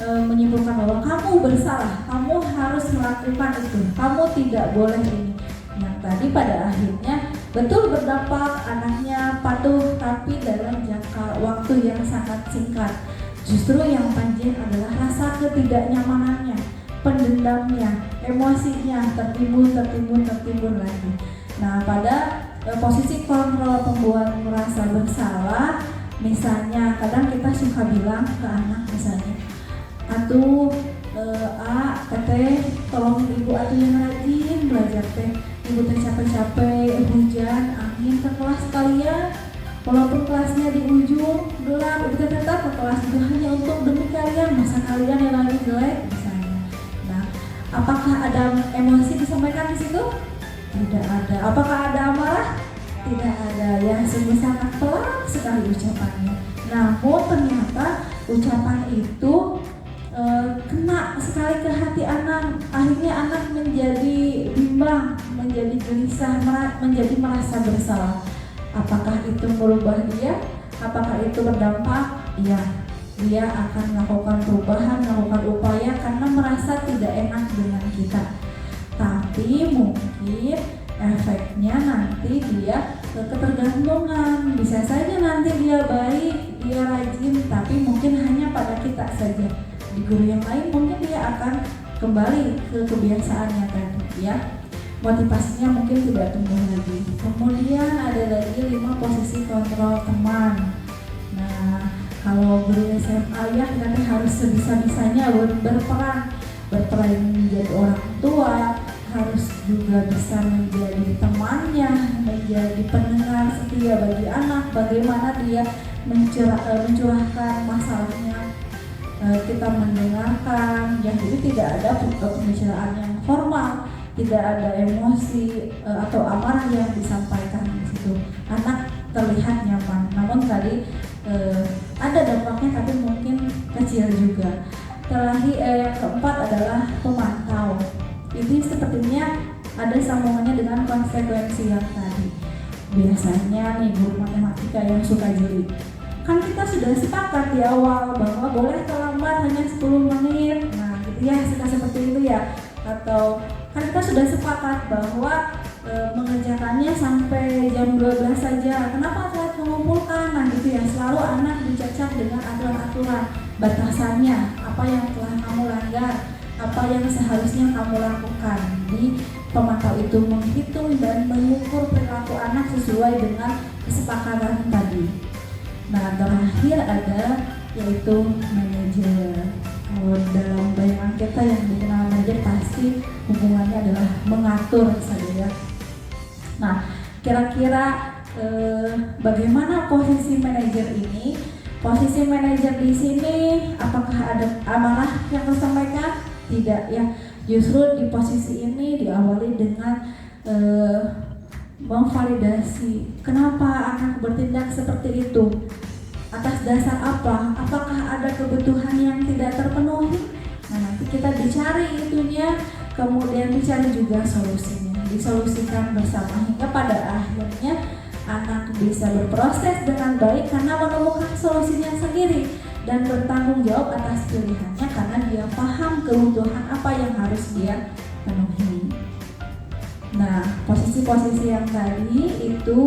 menyimpulkan bahwa kamu bersalah, kamu harus melakukan itu, kamu tidak boleh ini. Yang tadi pada akhirnya betul berdampak, anaknya patuh, tapi dalam jangka waktu yang sangat singkat. Justru yang panjang adalah rasa ketidaknyamanannya, pendendamnya, emosinya tertimbun lagi. Nah, pada posisi kontrol pembuat merasa bersalah, misalnya kadang kita suka bilang ke anak misalnya, atuh teteh tolong ibu atuh yang rajin belajar teh, ibu teh capek-capek hujan angin ke kelas kalian, walaupun kelasnya di ujung gelap, ibu teh tetap ke kelas juga hanya untuk demi kalian, masa kalian yang lagi jelek misalnya. Nah, Apakah ada emosi disampaikan di situ? Tidak ada. Apakah ada amarah? Tidak ada. Ya, sungguh sangat pelan sekali ucapannya. Namun ternyata ucapan itu kena sekali ke hati anak. Akhirnya anak menjadi bimbang, menjadi gelisah, menjadi merasa bersalah. Apakah itu merubah dia? Apakah itu berdampak? Iya, dia akan melakukan perubahan, melakukan upaya karena merasa tidak enak dengan kita. Tapi mungkin efeknya nanti dia ketergantungan. Bisa saja nanti dia baik, dia rajin, tapi mungkin hanya pada kita saja. Di guru yang lain mungkin dia akan kembali ke kebiasaannya tadi, ya. Motivasinya mungkin tidak tumbuh lagi. Kemudian ada lagi 5 posisi kontrol teman. Nah, kalau guru SMA ya nanti harus sebisa-bisanya berperan menjadi orang tua, harus juga bisa menjadi temannya, menjadi pendengar setia bagi anak, bagaimana dia mencurahkan masalahnya, kita mendengarkan, ya. Jadi tidak ada pembicaraan yang formal, tidak ada emosi atau amarah yang disampaikan di situ. Anak terlihat nyaman, namun tadi ada dampaknya tapi mungkin kecil juga. Terakhir yang keempat adalah pemantau. Ini sepertinya ada sambungannya dengan konsekuensi yang tadi. Biasanya nih guru matematika yang suka jeli, kan kita sudah sepakat di awal bahwa boleh terlambat hanya 10 menit. Nah gitu ya, suka seperti itu ya. Atau kan kita sudah sepakat bahwa mengerjakannya sampai jam 12 saja. Kenapa telat mengumpulkan? Nah gitu ya, selalu anak dicacat dengan aturan-aturan, batasannya, apa yang telah kamu langgar, apa yang seharusnya kamu lakukan. Di pemantau itu menghitung dan mengukur perilaku anak sesuai dengan kesepakatan tadi. Nah terakhir ada yaitu manajer. Kalau dalam bayangan kita yang dikenal manajer pasti hubungannya adalah mengatur saja, ya. Nah kira-kira bagaimana posisi manajer ini? Posisi manajer di sini apakah ada amanah yang tersampaikan? Tidak, ya. Justru di posisi ini diawali dengan memvalidasi kenapa anak bertindak seperti itu. Atas dasar apa? Apakah ada kebutuhan yang tidak terpenuhi? Nah nanti kita dicari itunya, kemudian dicari juga solusinya, disolusikan bersama hingga pada akhirnya anak bisa berproses dengan baik karena menemukan solusinya sendiri dan bertanggung jawab atas pilihannya karena dia paham kebutuhan apa yang harus dia penuhi. Nah posisi-posisi yang tadi itu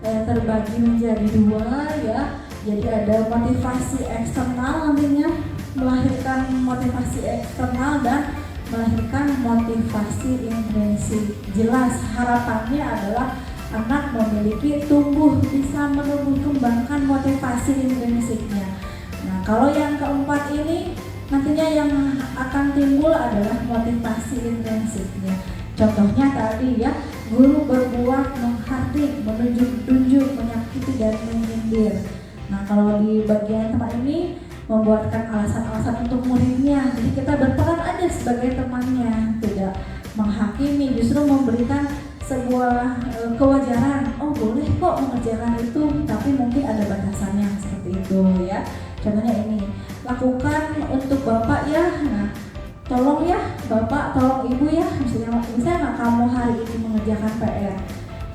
terbagi menjadi 2, ya. Jadi ada motivasi eksternal, nantinya melahirkan motivasi eksternal dan melahirkan motivasi intrinsik. Jelas harapannya adalah anak memiliki bisa menumbuh kembangkan motivasi intrinsiknya. Nah kalau yang keempat ini nantinya yang akan timbul adalah motivasi intrinsiknya. Contohnya tadi ya, guru berbuat menghardik, menunjuk-tunjuk, menyakiti dan menyindir. Nah kalau di bagian teman ini membuatkan alasan-alasan untuk muridnya, jadi kita berperan aja sebagai temannya, tidak menghakimi, justru memberikan sebuah kewajaran. Oh boleh kok mengerjakan itu, tapi mungkin ada batasannya seperti itu, ya. Contohnya ini, lakukan untuk bapak ya. Nah tolong ya bapak, tolong ibu ya, misalnya bisa nggak kamu hari ini mengerjakan PR?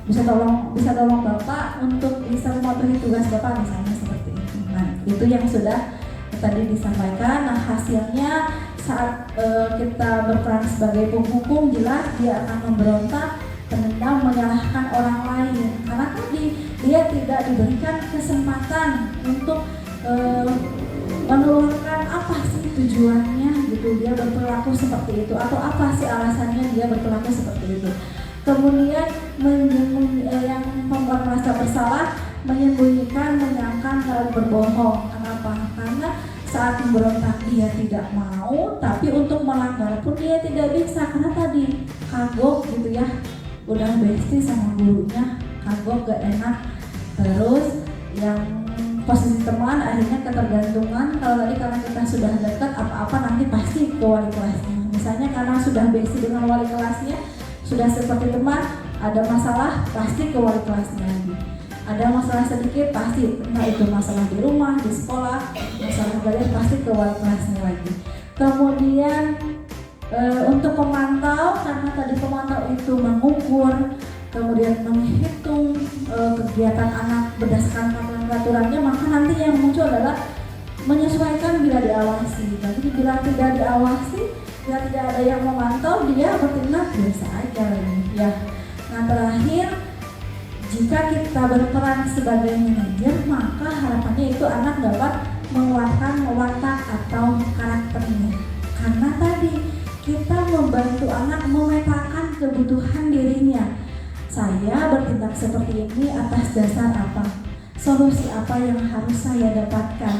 Bisa tolong bapak untuk bisa mematuhi tugas bapak, misalnya seperti itu. Nah itu yang sudah tadi disampaikan. Nah hasilnya saat kita berperan sebagai penghukum, jelas dia akan memberontak, menendang, menyalahkan orang lain karena tadi dia tidak diberikan kesempatan untuk menelurkan apa sih tujuannya gitu, dia berperilaku seperti itu atau apa sih alasannya dia berperilaku seperti itu. Kemudian yang membuat merasa bersalah, menyembunyikan, menyangka, lalu berbohong. Kenapa? Karena saat memberontak dia tidak mau, tapi untuk melanggar pun dia tidak bisa karena tadi kagok gitu ya, udah bestie sama gurunya, kagok gak enak. Terus yang posisi teman akhirnya ketergantungan. Kalau tadi karena kita sudah dekat, apa-apa nanti pasti ke wali kelasnya. Misalnya karena sudah basic dengan wali kelasnya, sudah seperti teman, ada masalah pasti ke wali kelasnya lagi. Ada masalah sedikit pasti, entah itu masalah di rumah, di sekolah, masalah belajar pasti ke wali kelasnya lagi. Kemudian untuk pemantau, karena tadi pemantau itu mengukur, kemudian menghitung kegiatan anak berdasarkan peraturannya, maka nanti yang muncul adalah menyesuaikan bila diawasi. Jadi bila tidak diawasi, bila tidak ada yang memantau, dia bertindak biasa aja ya. Nah terakhir, jika kita berperan sebagai manajer, maka harapannya itu anak dapat menguatkan watak atau karakternya. Karena tadi kita membantu anak memetakan kebutuhan dirinya. Saya bertindak seperti ini atas dasar apa? Solusi apa yang harus saya dapatkan?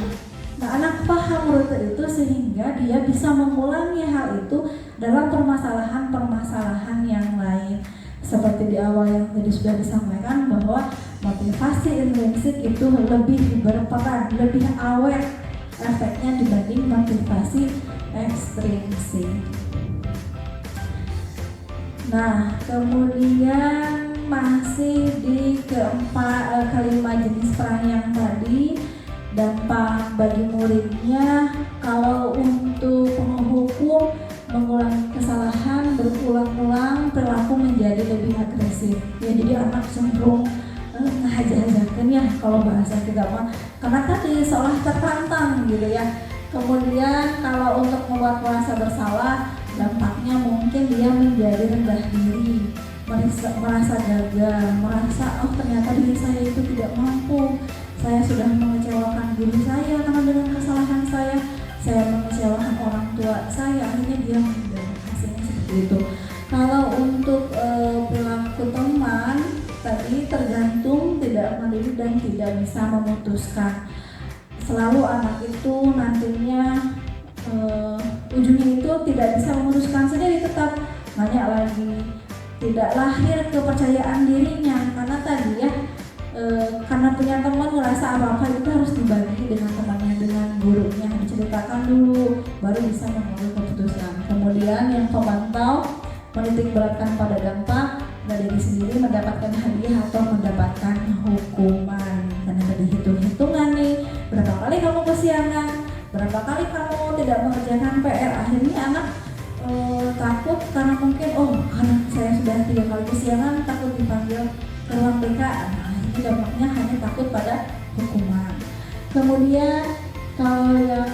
Nah, anak paham rute itu sehingga dia bisa mengulangi hal itu dalam permasalahan-permasalahan yang lain. Seperti di awal yang tadi sudah disampaikan bahwa motivasi intrinsik itu lebih berperan, lebih awet efeknya dibanding motivasi ekstrinsik. Nah, kemudian masih di kelima jenis peran yang tadi, dampak bagi muridnya. Kalau untuk penghukum, mengulangi kesalahan berulang-ulang, perilaku menjadi lebih agresif. Ya, jadi anak cenderung ngajar-ngajarkan ya kalau bahasa kita mah, karena tadi seolah tertantang gitu ya. Kemudian kalau untuk membuat merasa bersalah, dampaknya mungkin dia menjadi rendah diri, merasa gagal, merasa oh ternyata diri saya itu tidak mampu, saya sudah mengecewakan diri saya karena dengan kesalahan saya mengecewakan orang tua saya, akhirnya dia meninggal. Hasilnya seperti itu. Kalau untuk perilaku teman tadi tergantung, tidak mandiri dan tidak bisa memutuskan. Selalu anak itu nantinya ujungnya itu tidak bisa memutuskan sendiri, tetap banyak lagi tidak lahir kepercayaan dirinya, karena tadi ya karena punya teman ngerasa apa-apa itu harus dibagi dengan temannya, dengan gurunya, diceritakan dulu baru bisa mengambil keputusan. Kemudian yang pemantau menitik beratkan pada dampak dari diri sendiri, mendapatkan hadiah atau mendapatkan hukuman. Karena tadi hitung-hitungan nih, berapa kali kamu kesiangan, berapa kali kamu tidak mengerjakan PR, akhirnya anak takut karena mungkin karena saya sudah 3 kali kesiangan, takut dipanggil ke ruang BK. Nah, akhirnya dampaknya hanya takut pada hukuman. Kemudian kalau yang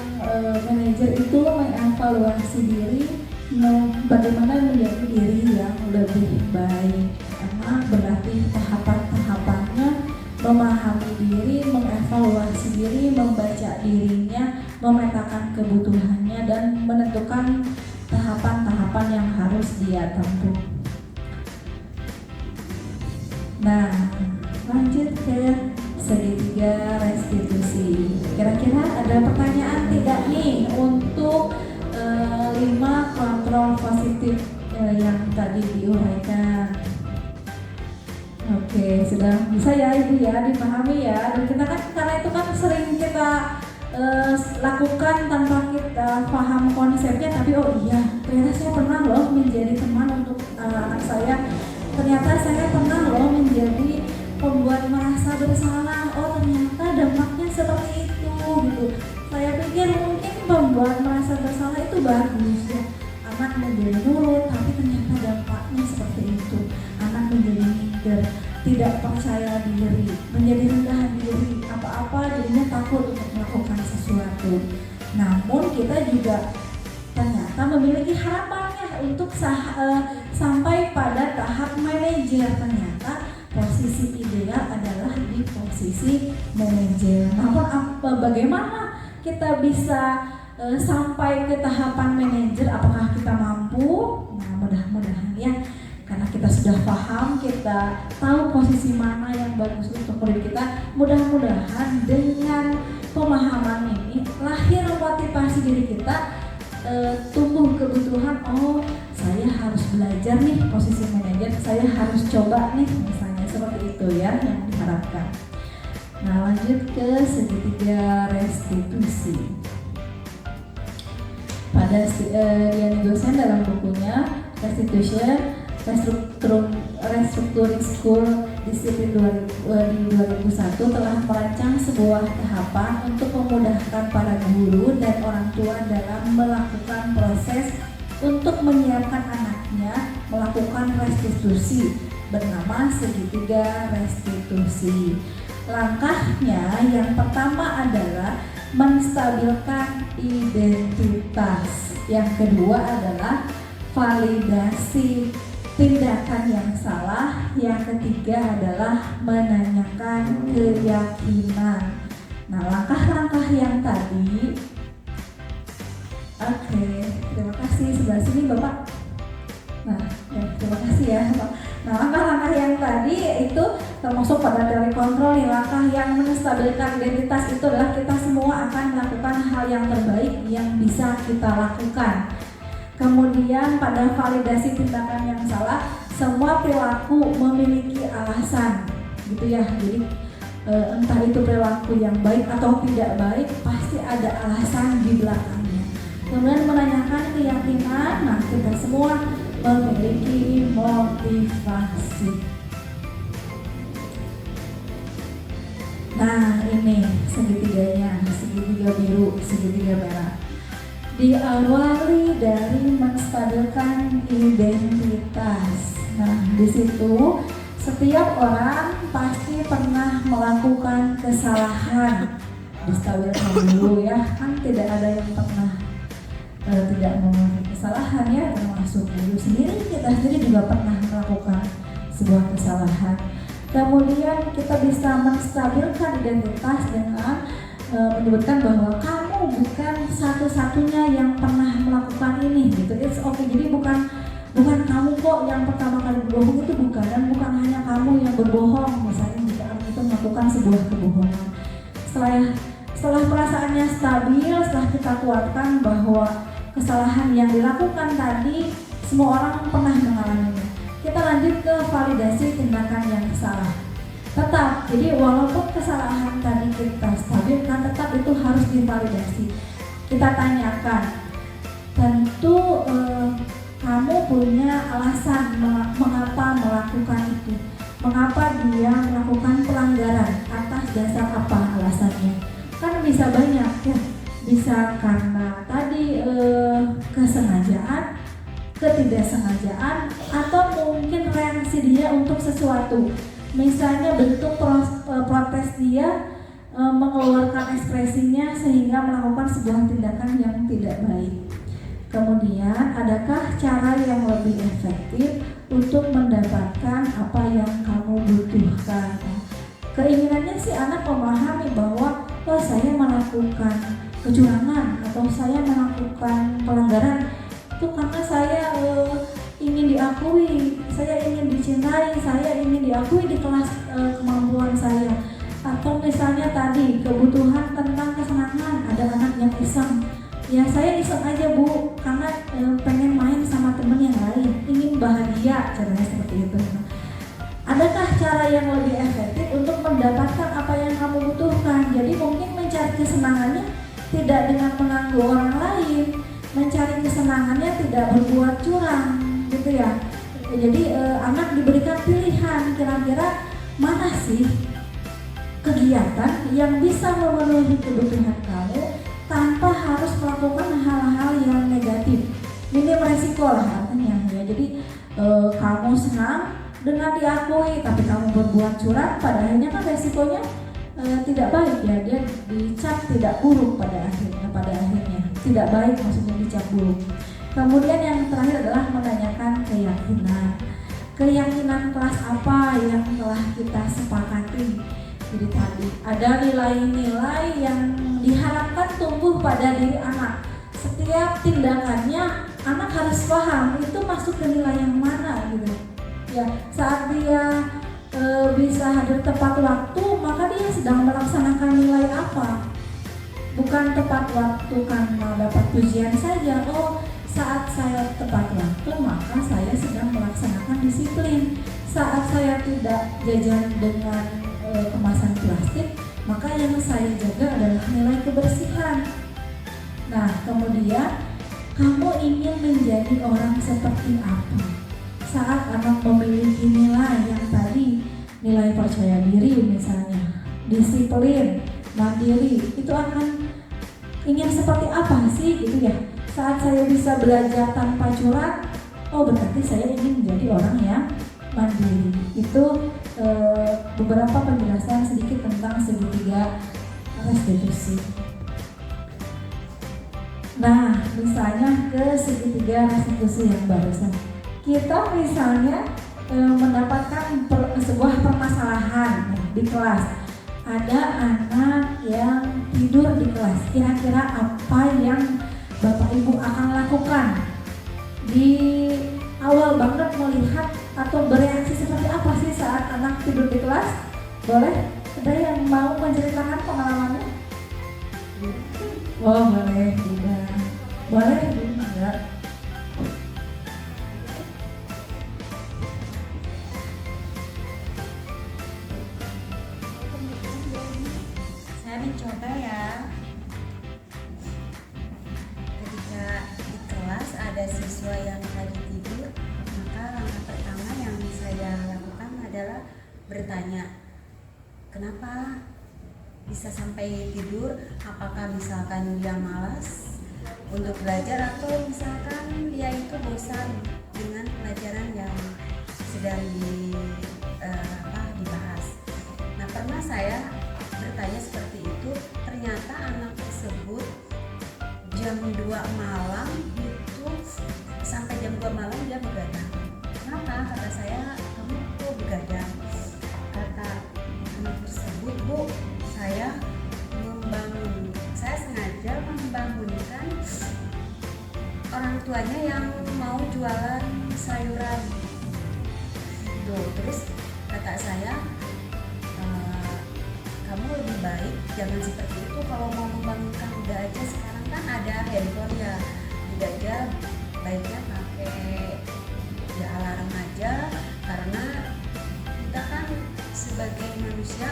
manajer itu mengevaluasi diri, bagaimana menjadi diri yang lebih baik, karena berarti tahapan-tahapannya memahami diri, mengevaluasi diri, membaca dirinya, memetakan kebutuhannya, dan menentukan tahapan-tahapan yang harus dia tempuh. Nah, lanjut ke segitiga restitusi. Kira-kira ada pertanyaan tidak nih untuk 5 kontrol positif yang tadi diuraikan? Oke, sudah bisa ya Ibu ya, dipahami ya. Dan kita kan karena itu kan sering kita lakukan tanpa kita paham konsepnya, tapi oh iya, ternyata saya pernah loh menjadi teman untuk anak saya. Ternyata saya pernah loh menjadi pembuat merasa bersalah. Oh ternyata dampaknya seperti itu gitu. Saya pikir mungkin membuat merasa bersalah itu bagus ya. Anak menjadi nurut, tapi ternyata dampaknya seperti itu. Anak menjadi minder, tidak percaya diri, menjadi rendah diri, apa-apa jadinya takut untuk melakukan sesuatu. Namun kita juga ternyata memiliki harapannya untuk sampai pada tahap manajer. Ternyata posisi ideal adalah di posisi manajer. Namun bagaimana kita bisa sampai ke tahapan manajer? Apakah kita mampu? Nah, mudah-mudahan ya. Karena kita sudah paham, kita tahu posisi mana yang bagus untuk murid kita. Mudah-mudahan dengan pemahaman ini lahir motivasi diri kita, tumbuh kebutuhan. Oh, saya harus belajar nih posisi manajer, saya harus coba nih, misalnya seperti itu ya yang diharapkan. Nah, lanjut ke segitiga restitusi. pada Diani Gosen dalam bukunya Restitution Restructuring School Disiplin di 2001 telah merancang sebuah tahapan untuk memudahkan para guru dan orang tua dalam melakukan proses untuk menyiapkan anaknya melakukan restitusi bernama segitiga restitusi. Langkahnya yang pertama adalah menstabilkan identitas. Yang kedua adalah validasi tindakan yang salah. Yang ketiga adalah menanyakan keyakinan. Nah, langkah-langkah yang tadi, oke, terima kasih. Sebelah sini Bapak. Nah, ya, terima kasih ya Bapak. Nah, langkah-langkah yang tadi itu termasuk pada dari kontrol. Langkah yang menstabilkan identitas itu adalah kita semua akan melakukan hal yang terbaik yang bisa kita lakukan. Kemudian pada validasi tindakan yang salah, semua perilaku memiliki alasan, gitu ya. Jadi entah itu perilaku yang baik atau tidak baik, pasti ada alasan di belakangnya. Kemudian menanyakan keyakinan, nah kita semua memiliki motivasi. Nah ini segitiganya, segitiga biru, segitiga merah. Diawali dari menstabilkan identitas. Nah, di situ setiap orang pasti pernah melakukan kesalahan. Distabilkan dulu ya, kan tidak ada yang pernah tidak melakukan kesalahan ya, termasuk diri sendiri. Kita sendiri juga pernah melakukan sebuah kesalahan. Kemudian kita bisa menstabilkan identitas dengan menyebutkan bahwa kamu bukan satu-satunya yang pernah melakukan ini gitu. It's okay. Jadi bukan kamu kok yang pertama kali berbohong, itu bukan, dan bukan hanya kamu yang berbohong misalnya jika orang itu melakukan sebuah kebohongan. Setelah perasaannya stabil, setelah kita kuatkan bahwa kesalahan yang dilakukan tadi semua orang pernah mengalaminya, kita lanjut ke validasi tindakan yang salah. Tetap, jadi walaupun kesalahan tadi kita stabilkan, tetap itu harus divalidasi. Kita tanyakan, tentu kamu punya alasan mengapa melakukan itu, mengapa dia melakukan pelanggaran, atas dasar apa alasannya. Kan bisa banyak ya, bisa karena tadi kesengajaan, ketidaksengajaan, atau mungkin reaksi dia untuk sesuatu. Misalnya bentuk protes dia mengeluarkan ekspresinya sehingga melakukan sebuah tindakan yang tidak baik. Kemudian adakah cara yang lebih efektif untuk mendapatkan apa yang kamu butuhkan? Keinginannya si anak memahami bahwa oh saya melakukan kecurangan atau saya melakukan pelanggaran itu karena saya ingin diakui, saya ingin dicintai, saya ingin diakui di kelas kemampuan saya. Atau misalnya tadi kebutuhan tentang kesenangan, ada anak yang iseng, ya saya iseng aja Bu, karena pengen main sama temen yang lain, ingin bahagia, caranya seperti itu. Adakah cara yang lebih efektif untuk mendapatkan apa yang kamu butuhkan? Jadi mungkin mencari kesenangannya tidak dengan mengganggu orang lain, mencari kesenangannya tidak berbuat curang, gitu ya. Jadi anak diberikan pilihan, kira-kira mana sih kegiatan yang bisa memenuhi kebutuhan kamu tanpa harus melakukan hal-hal yang negatif. Minim resiko lah artinya ya. Jadi kamu senang dengan diakui, tapi kamu berbuat curang, pada akhirnya kan resikonya tidak baik ya. Dia dicap tidak buruk pada akhirnya tidak baik, maksudnya dicap buruk. Kemudian yang terakhir adalah menanyakan keyakinan. Keyakinan kelas apa yang telah kita sepakati? Jadi tadi ada nilai-nilai yang diharapkan tumbuh pada diri anak. Setiap tindakannya anak harus paham itu masuk ke nilai yang mana gitu. Ya, saat dia bisa hadir tepat waktu, maka dia sedang melaksanakan nilai apa? Bukan tepat waktu karena dapat pujian saja. Oh, saat saya tepat waktu, maka saya sedang melaksanakan disiplin. Saat saya tidak jajan dengan kemasan plastik, maka yang saya jaga adalah nilai kebersihan. Nah, kemudian kamu ingin menjadi orang seperti apa? Saat anak memiliki nilai yang tadi, nilai percaya diri misalnya, disiplin, mandiri, itu akan ingin seperti apa sih gitu ya? Saat saya bisa belajar tanpa curang, oh berarti saya ingin menjadi orang yang mandiri. Itu beberapa penjelasan sedikit tentang segitiga restitusi. Nah, misalnya ke segitiga restitusi yang barusan, kita misalnya mendapatkan sebuah permasalahan di kelas. Ada anak yang tidur di kelas. Kira-kira apa yang Bapak Ibu akan lakukan? Di awal banget melihat atau bereaksi seperti apa sih saat anak tidur di kelas? Boleh? Ada yang mau menceritakan pengalamannya? Oh boleh, tidak. Boleh, enggak? Saya mencoba ya. Ketika di kelas ada siswa yang lagi tidur, maka langkah pertama yang saya lakukan adalah bertanya, kenapa bisa sampai tidur? Apakah misalkan dia malas untuk belajar atau misalkan dia itu bosan dengan pelajaran yang sedang dibahas. Nah, pernah saya bertanya seperti itu, ternyata anak tersebut jam 2 malam itu sampai jam 2 malam dia begadang. Kenapa? Kata saya, kamu kok begadang? Kata anak tersebut, Bu, saya sengaja membangunkan orang tuanya yang mau jualan sayuran. Tuh, terus kata saya, kamu lebih baik jangan seperti itu. Kalau mau membangunkan udah aja, sekarang kan ada handphone ya, udah aja baiknya pakai ya alarm aja, karena kita kan sebagai manusia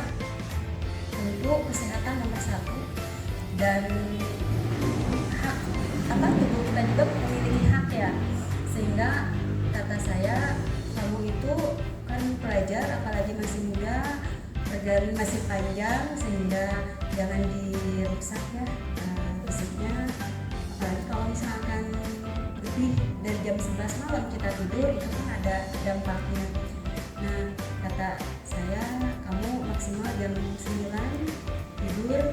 tentu kesehatan nomor 1 dan hak tubuh kita juga memiliki hak ya, sehingga kata saya, kamu itu kan pelajar apalagi masih muda, perjalanan masih panjang, sehingga jangan dirusak ya fisiknya, apalagi kalau misalkan lebih dari jam 11 malam kita tidur, itu kan ada dampaknya. Nah, kata saya, kamu maksimal jam 9 tidur,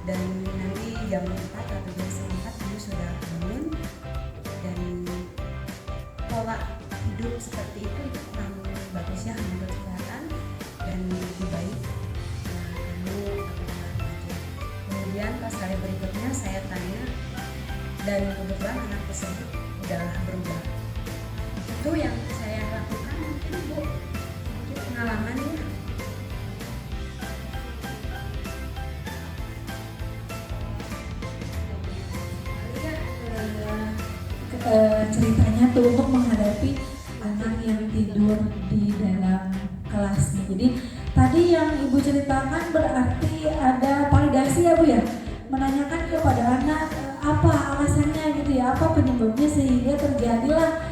dan nanti jam 4 atau jam 4 kamu sudah bangun, dan pola hidup seperti itu kurang bagus ya menurut kesehatan, dan lebih baik kamu belajar. Kemudian pas kali berikutnya saya tanya, dan kebetulan anak tersebut udah berubah. Itu yang saya lakukan mungkin Bu, itu pengalaman ya. Ceritanya tuh untuk menghadapi anak yang tidur di dalam kelas. Jadi tadi yang Ibu ceritakan berarti ada validasi ya Bu ya, menanyakan kepada anak apa alasannya gitu ya, apa penyebabnya sehingga terjadilah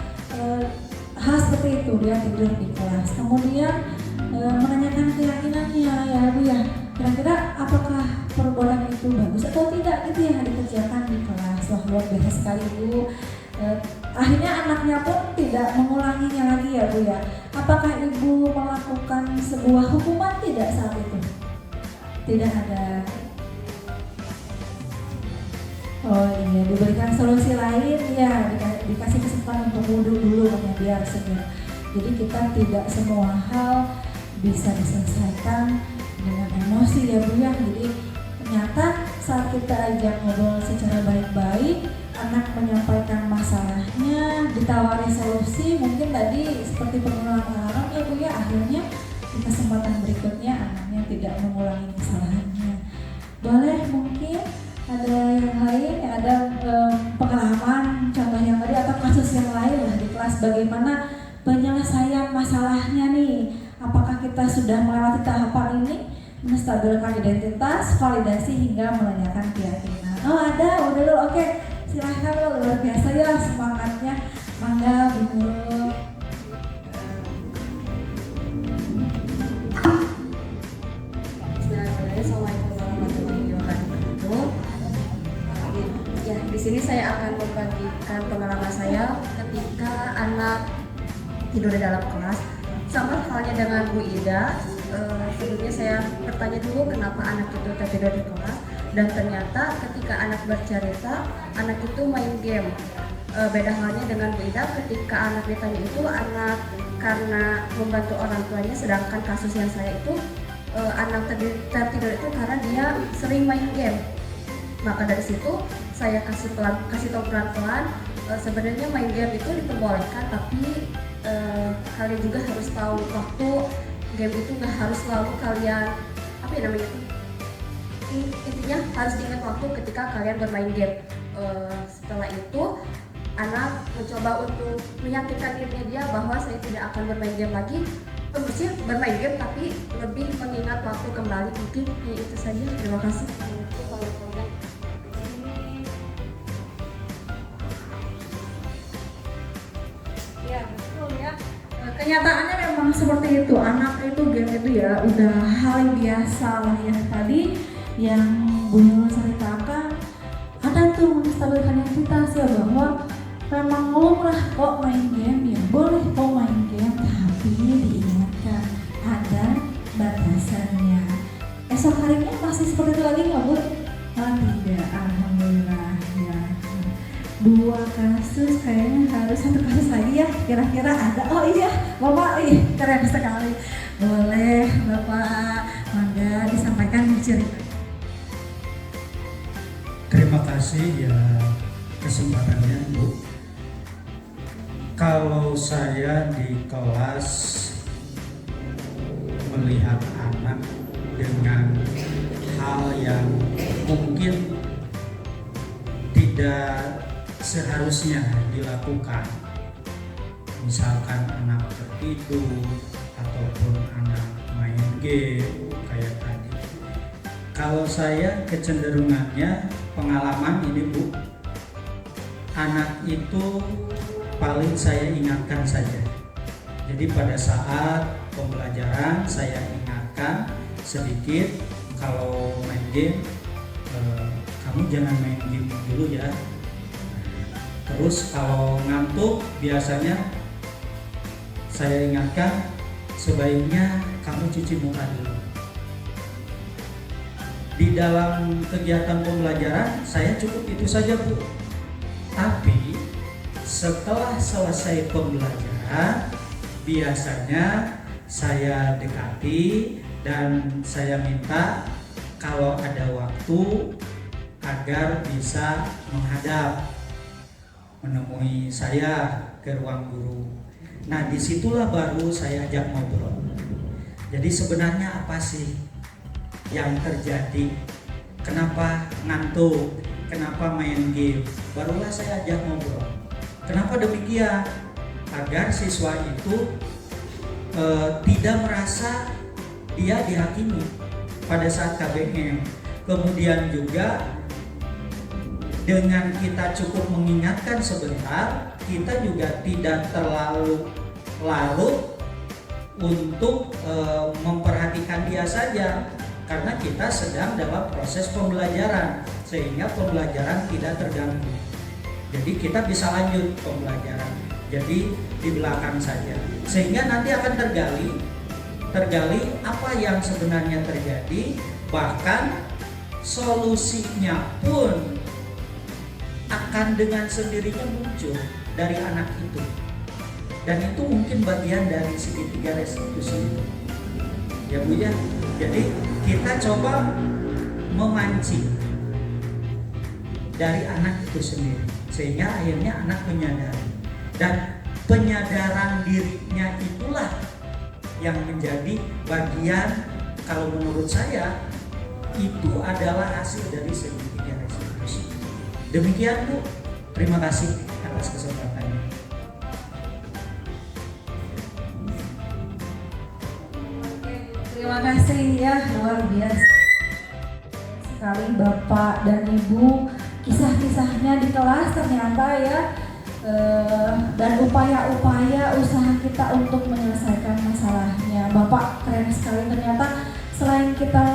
hal seperti itu, dia tidur di kelas. Kemudian menanyakan keyakinannya ya Bu ya, kira-kira apakah perbuatan itu bagus atau tidak gitu yang dikerjakan di kelas. Wah, luar biasa sekali Bu. Akhirnya anaknya pun tidak mengulanginya lagi ya Bu ya. Apakah Ibu melakukan sebuah hukuman tidak saat itu? Tidak ada. Oh iya, diberikan solusi lain ya, dikasih kesempatan untuk wudhu dulu biar segar. Jadi kita tidak semua hal bisa diselesaikan dengan emosi ya Bu ya. Jadi ternyata saat kita ajak ngobrol secara baik-baik, anak menyampaikan masalahnya, ditawari solusi, mungkin tadi seperti pengulangan alarm ya Bu ya, akhirnya di kesempatan berikutnya anaknya tidak mengulangi kesalahannya. Boleh mungkin ada yang lain, ada pengalaman contoh yang tadi atau kasus yang lain lah di kelas, bagaimana penyelesaian masalahnya nih, apakah kita sudah melewati tahapan ini, menstabilkan identitas, validasi hingga menanyakan keyakinan. Oh ada, udah dulu, oke. silahkan luar biasa ya semangatnya. Mangga Bu Guru. Assalamualaikum warahmatullahi wabarakatuh. Ya, di sini saya akan membagikan pengalaman saya ketika anak tidur di dalam kelas. Sama halnya dengan Bu Ida, sebelumnya saya bertanya dulu kenapa anak itu tertidur di kelas, dan ternyata ketika anak bercerita, anak itu main game. Beda halnya dengan Bu Ida, ketika anak ditanya itu anak karena membantu orang tuanya, sedangkan kasus yang saya itu anak tertidur itu karena dia sering main game. Maka dari situ saya kasih tahu pelan-pelan, sebenarnya main game itu diperbolehkan, tapi kalian juga harus tahu waktu game itu nggak harus selalu kalian intinya harus ingat waktu ketika kalian bermain game. Setelah itu anak mencoba untuk meyakinkan dirinya dia bahwa saya tidak akan bermain game lagi, mesti bermain game tapi lebih mengingat waktu kembali. Mungkin itu saja, terima kasih. Ya betul ya. Kenyataannya memang seperti itu. Anak itu game itu ya udah hal yang biasa lah ya. Tadi yang Bu Nurul ceritakan ada tuh menstabilkan identitas ya, bahwa memang lumrah kok main game, ya boleh kok main game, tapi diingatkan ada batasannya. Esok harinya masih seperti itu lagi nggak Bu? Tidak, alhamdulillah ya. 2 kasus kayaknya harus 1 kasus lagi ya, kira-kira ada. Oh iya Bapak, keren sekali. Boleh Bapak, mangga disampaikan cerita. Terima kasih ya kesempatannya Bu. Kalau saya di kelas melihat anak dengan hal yang mungkin tidak seharusnya dilakukan, misalkan anak tertidur ataupun anak main game kayak tadi. Kalau saya kecenderungannya pengalaman ini Bu, anak itu paling saya ingatkan saja. Jadi pada saat pembelajaran saya ingatkan sedikit, kalau main game kamu jangan main game dulu ya. Terus kalau ngantuk biasanya saya ingatkan sebaiknya kamu cuci muka dulu. Di dalam kegiatan pembelajaran saya cukup itu saja Bu. Tapi setelah selesai pembelajaran biasanya saya dekati dan saya minta kalau ada waktu agar bisa menghadap menemui saya ke ruang guru. Nah disitulah baru saya ajak ngobrol. Jadi sebenarnya apa sih yang terjadi? Kenapa ngantuk? Kenapa main game? Barulah saya ajak ngobrol. Kenapa demikian? Agar siswa itu tidak merasa dia dihakimi pada saat KBM. Kemudian juga dengan kita cukup mengingatkan sebentar, kita juga tidak terlalu larut untuk memperhatikan dia saja, karena kita sedang dalam proses pembelajaran sehingga pembelajaran tidak terganggu. Jadi kita bisa lanjut pembelajaran. Jadi di belakang saja, sehingga nanti akan tergali apa yang sebenarnya terjadi, bahkan solusinya pun akan dengan sendirinya muncul dari anak itu. Dan itu mungkin bagian dari segitiga restitusi itu. Ya Bu ya. Jadi kita coba memancing dari anak itu sendiri, sehingga akhirnya anak menyadari. Dan penyadaran dirinya itulah yang menjadi bagian, kalau menurut saya itu adalah hasil dari segitiga restitusi. Demikian Bu, terima kasih atas kesempatannya. Terima kasih ya, luar biasa sekali Bapak dan Ibu kisah-kisahnya di kelas ternyata ya, dan upaya-upaya usaha kita untuk menyelesaikan masalahnya. Bapak keren sekali, ternyata selain kita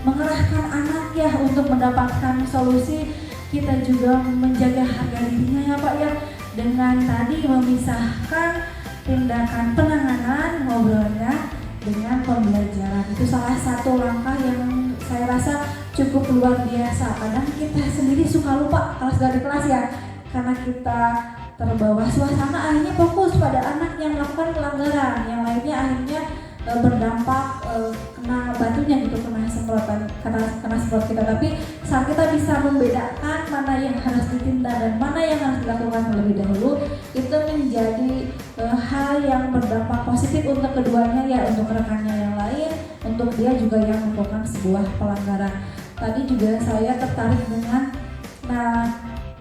mengerahkan anak ya untuk mendapatkan solusi, kita juga menjaga harga dirinya ya Pak ya, dengan tadi memisahkan tindakan penanganan ngobrolnya dengan pembelajaran. Itu salah satu langkah yang saya rasa cukup luar biasa. Kadang kita sendiri suka lupa kalau sudah di kelas ya, karena kita terbawa suasana, akhirnya fokus pada anak yang melakukan pelanggaran, yang lainnya akhirnya berdampak kena batunya gitu, kena semprot kita. Tapi saat kita bisa membedakan mana yang harus ditindak dan mana yang harus dilakukan terlebih dahulu, itu menjadi hal yang berdampak positif untuk keduanya ya, untuk rekannya yang lain, untuk dia juga yang melakukan sebuah pelanggaran. Tadi juga saya tertarik dengan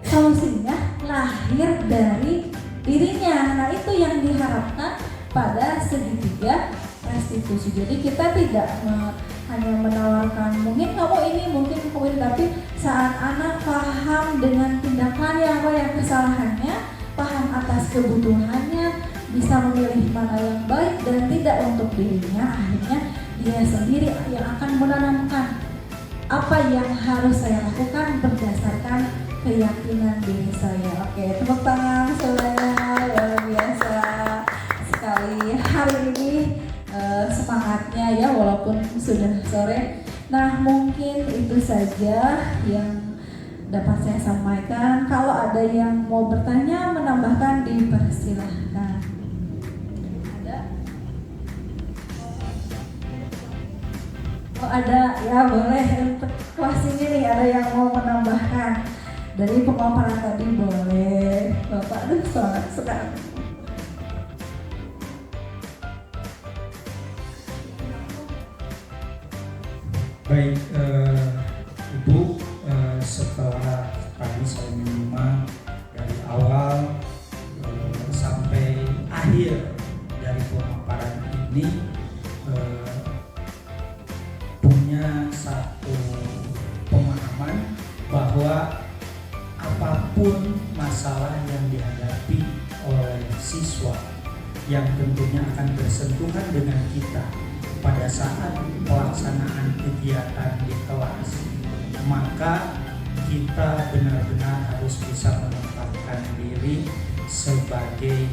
solusinya lahir dari dirinya. Nah, itu yang diharapkan pada segitiga restitusi. Jadi kita tidak hanya menawarkan mungkin kamu ini, mungkin kamu ini, tapi saat anak paham dengan tindakannya apa yang kesalahannya, paham atas kebutuhannya, bisa memilih mana yang baik dan tidak untuk dirinya, akhirnya dia sendiri yang akan menanamkan apa yang harus saya lakukan berdasarkan keyakinan diri saya. Oke, tepuk tangan semuanya, luar biasa sekali hari ini. Semangatnya ya walaupun sudah sore. Nah, mungkin itu saja yang dapat saya sampaikan. Kalau ada yang mau bertanya, menambahkan, dipersilahkan. Ada? Oh, ada ya, boleh. Untuk kelas ini nih ada yang mau menambahkan dari pemaparan tadi, boleh Bapak. Aduh, semangat sekali. Baik, Ibu, setelah tadi saya menyimak dari awal sampai akhir dari pemaparan ini, punya satu pemahaman bahwa apapun masalah yang dihadapi oleh siswa yang tentunya akan bersentuhan dengan kita pada saat pelaksanaan kegiatan di kelas, maka kita benar-benar harus bisa menempatkan diri sebagai,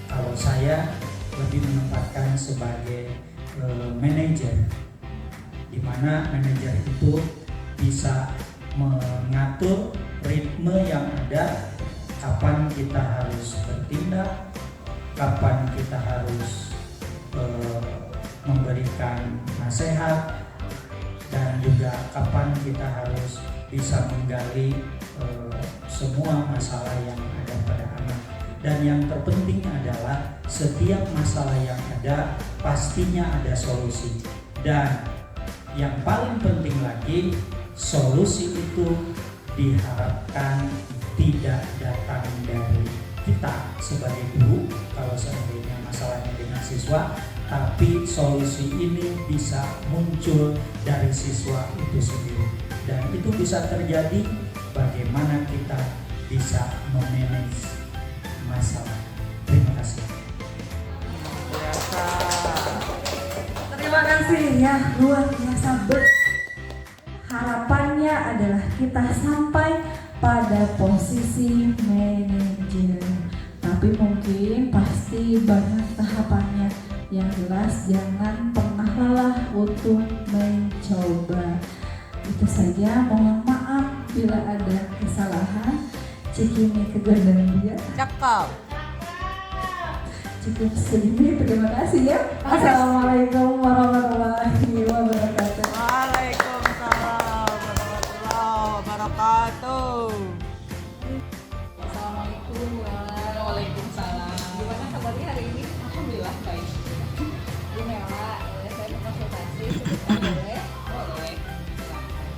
kalau saya lebih menempatkan sebagai manajer, di mana manajer itu bisa mengatur ritme yang ada, kapan kita harus bertindak, kapan kita harus memberikan nasihat, dan juga kapan kita harus bisa menggali semua masalah yang ada pada anak. Dan yang terpenting adalah setiap masalah yang ada pastinya ada solusi, dan yang paling penting lagi, solusi itu diharapkan tidak datang dari kita sebagai guru kalau seandainya masalahnya dengan siswa, tapi solusi ini bisa muncul dari siswa itu sendiri. Dan itu bisa terjadi bagaimana kita bisa memanage masalah. Terima kasih. Terima kasih ya, luar biasa. Harapannya adalah kita sampai pada posisi manajer. Tapi mungkin pasti banyak tahapannya. Yang jelas jangan pernah lelah untuk mencoba. Itu saja, mohon maaf bila ada kesalahan. Cikini kegendang dia. Cakep. Cukup segini, terima kasih ya. Assalamualaikum warahmatullahi wabarakatuh. Waalaikumsalam warahmatullahi wabarakatuh. Assalamualaikum. Waalaikumsalam. Gimana kabarnya hari ini? Alhamdulillah baik. Bu Mela, saya mau konsultasi sebentar boleh? Boleh.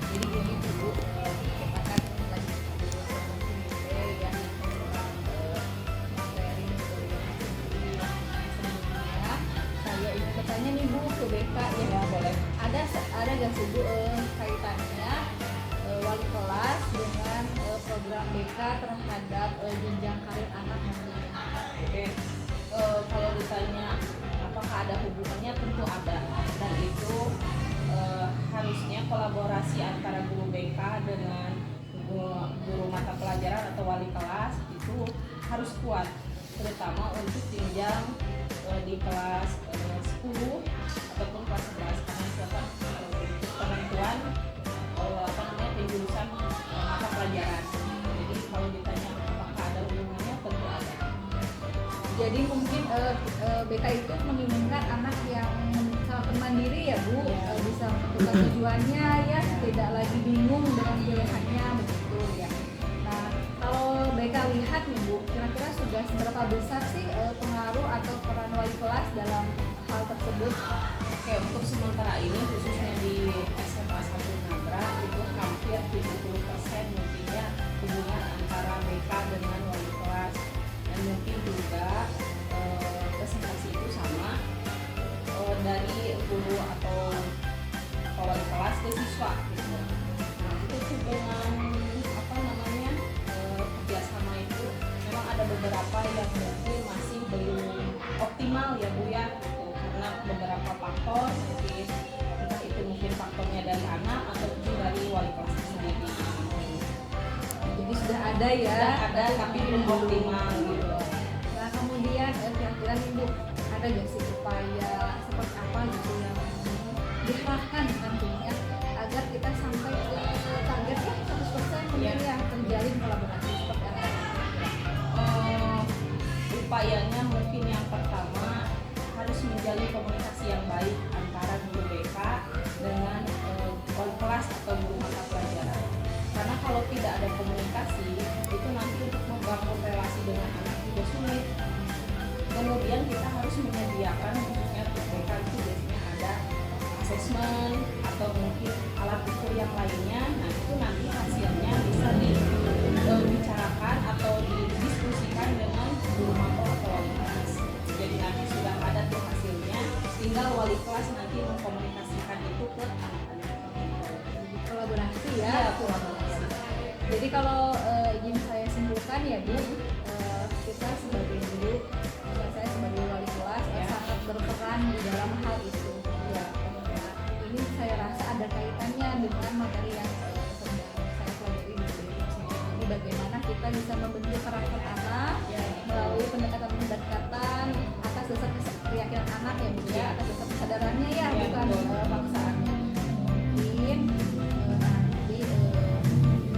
Jadi gini Bu, kita kan lagi ya materi sebelumnya. Saya ingin bertanya nih Bu ke BK ya, boleh. Ada gak sih Bu kaitannya wali kelas dengan program BK terhadap jenjang karir anak nantinya. Oke. Kalau ditanya apakah ada hubungannya, tentu ada, dan itu harusnya kolaborasi antara guru BK dengan guru mata pelajaran atau wali kelas itu harus kuat, terutama untuk jenjang di kelas 10 ataupun kelas 11, karena itu akan untuk penentuan penjurusan mata pelajaran. Jadi kalau ditanya apakah ada hubungannya, tentu ada. Jadi mungkin BK itu menginginkan anak yang mandiri ya Bu, bisa menentukan tujuannya ya, tidak lagi bingung dengan pilihannya begitu ya. Nah kalau BK lihat nih Bu, kira-kira sudah seberapa besar sih pengaruh atau peran wali kelas dalam hal tersebut? Oke, untuk sementara ini khususnya di SMA 1 Nabra itu hampir 70% mungkinnya hubungan antara BK dengan wali kelas, dan mungkin juga presentasi itu sama dari guru atau wali kelas ke siswa gitu. Nah itu hubungan kerjasama itu memang ada beberapa yang mungkin masih belum optimal ya Bu ya, gitu. Karena beberapa faktor, mungkin entah itu mungkin faktornya dari anak ataupun dari wali kelas sendiri. Jadi sudah ada ya, Sudah ada tapi belum optimal gitu. Nah kemudian kira-kira nih Bu, ada gak sih upaya seperti apa gitu yang diharapkan nantinya agar kita sampai ke target ya 100% kemudian ya terjalin kolaborasi seperti apa? Upayanya mungkin yang pertama harus menjalin komunikasi yang baik antara guru BK dengan wali kelas atau guru mata pelajaran. Karena kalau tidak ada komunikasi, itu nanti untuk membangun relasi dengan anak juga sulit. Kemudian kita harus menyediakan, khususnya untuk BK itu biasanya ada asesmen atau mungkin alat ukur yang lainnya. Nah itu nanti hasilnya bisa dibicarakan atau didiskusikan dengan guru mata atau wali kelas. Jadi nanti sudah ada tuh hasilnya, tinggal wali kelas nanti mengkomunikasikan itu ke anak-anak. Kolaborasi ya. Iya, kolaborasi. Jadi kalau ingin saya simpulkan ya Bu, kita sebagai guru, saya sebagai wali kelas sangat berperan di dalam hal itu. Ya, ini saya rasa ada kaitannya dengan materi yang sedang saya pelajari di sini. Jadi bagaimana kita bisa membentuk karakter anak melalui pendekatan atas dasar keyakinan anak ya Bu ya, atas dasar kesadarannya ya, bukan paksaannya. Mungkin nanti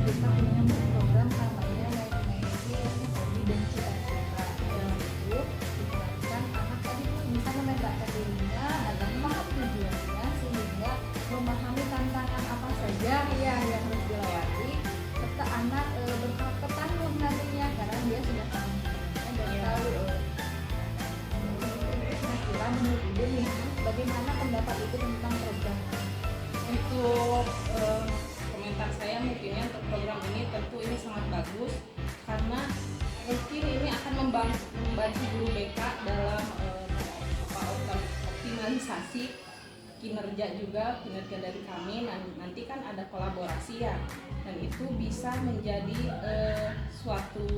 kita punya program namanya Naik Hobi dan Cita-Cita, yang itu diterapkan anak tadi bisa memetakan dirinya dan paham tujuannya sehingga memahami tantangan apa saja yang harus dilewati, serta anak berkarakter tangguh nantinya karena dia sudah tahu dan tahu. Kira-kira menurut Ibu nih, bagaimana pendapat Ibu tentang program? Untuk komentar saya mungkinnya untuk program ini tentu ini sangat bagus, karena mungkin ini akan membantu guru BK dalam optimalisasi kinerja juga, kinerja dari kami. Nanti kan ada kolaborasi ya, dan itu bisa menjadi suatu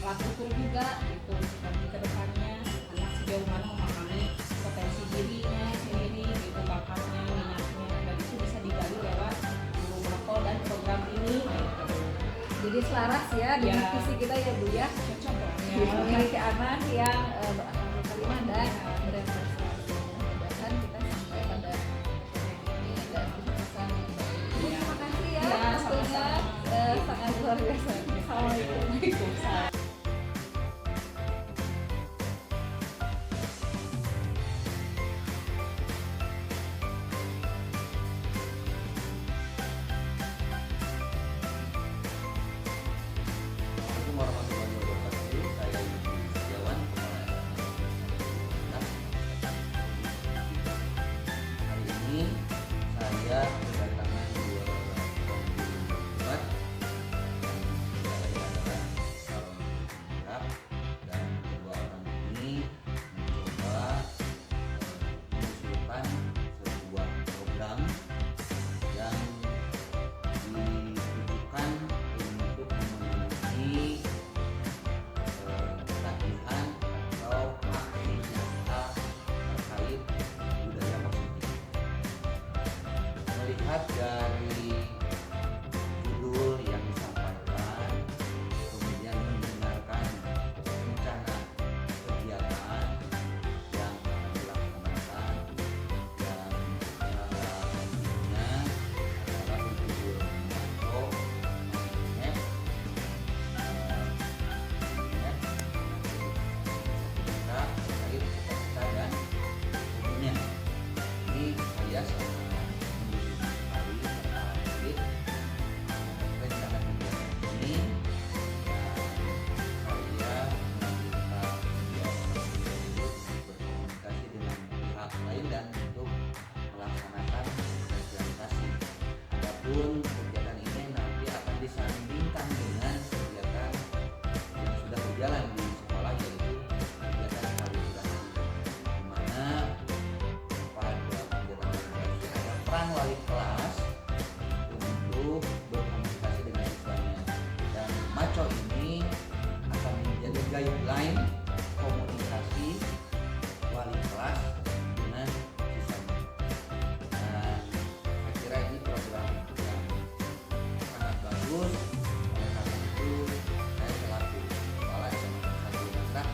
alat ukur juga gitu, bagi kedepannya anak sejauh mana memahami potensi dirinya sendiri gitu, bakatnya, minatnya, dan itu bisa digali lewat guru mapol dan program ini gitu. Jadi selaras ya dengan visi kita ya Bu ya, Cocok ya. memiliki anak yang berakhlak karimah dan berprestasi. Mudah-mudahan kita sampai pada ini dan kesuksesan yang baik. Terima kasih ya, waktunya sangat luar biasa. Assalamualaikum. Waalaikumsalam. Assalamualaikum warahmatullahi wabarakatuh. Saya Yudi Setiawan, Kepala SMA. melihat dari judul yang disampaikan, kemudian mendengarkan rencana kegiatan yang akan dilaksanakan, dan tentunya adalah untuk memantau terkait cita-cita dan umumnya. Ini saya sangat mendukung sekali terkait rencana kegiatan ini, dan saya meminta tersebut berkomunikasi dengan pihak lain dan untuk melaksanakan sosialisasi. Adapun kegiatan ini nanti akan disandingkan dengan kegiatan yang sudah berjalan di sekolah, yaitu kegiatan kalibrasi, di mana pada kegiatan kalibrasi ada peran wali kelas untuk berkomunikasi dengan siswanya, dan Maco ini akan menjadi guideline komunikasi wali kelas dengan siswanya. Dan saya kira ini program yang sangat bagus. Oleh karena itu saya selaku kepala SMA 1 Makassar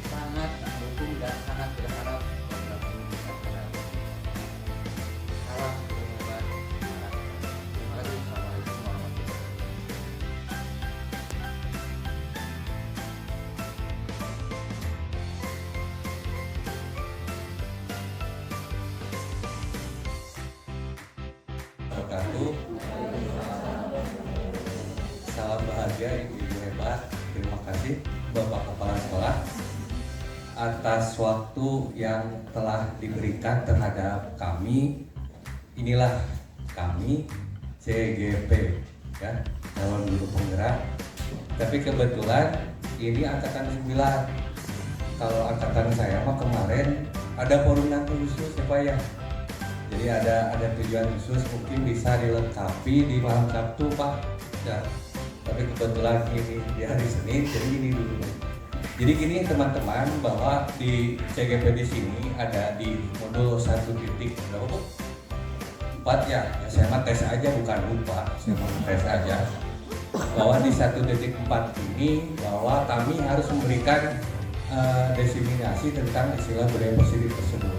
sangat mendukung dan sangat berharap program ini bisa berjalan. Salam penyebar semangat. Terima kasih. Assalamualaikum warahmatullahi wabarakatuh. Wabarakatuh. Salam bahagia ibu-ibu hebat. Terima kasih Bapak Kepala Sekolah atas waktu yang telah diberikan terhadap kami. Inilah kami CGP, ya, calon guru penggerak. Tapi kebetulan ini angkatan 9. Kalau angkatan saya mah kemarin ada forum nanti khusus ya Pak ya. Jadi ada tujuan khusus, mungkin bisa dilengkapi di malam Sabtu Pak. Ya. Tapi kebetulan ini di hari Senin, jadi ini dulu. Jadi gini teman-teman, bahwa di CGP di sini ada di modul 1 titik berapa Bu? 4 ya. Saya mah tes aja, bukan lupa. Saya mau tes aja. Bahwa di 1.4 ini bahwa kami harus memberikan diseminasi tentang istilah budaya positif tersebut.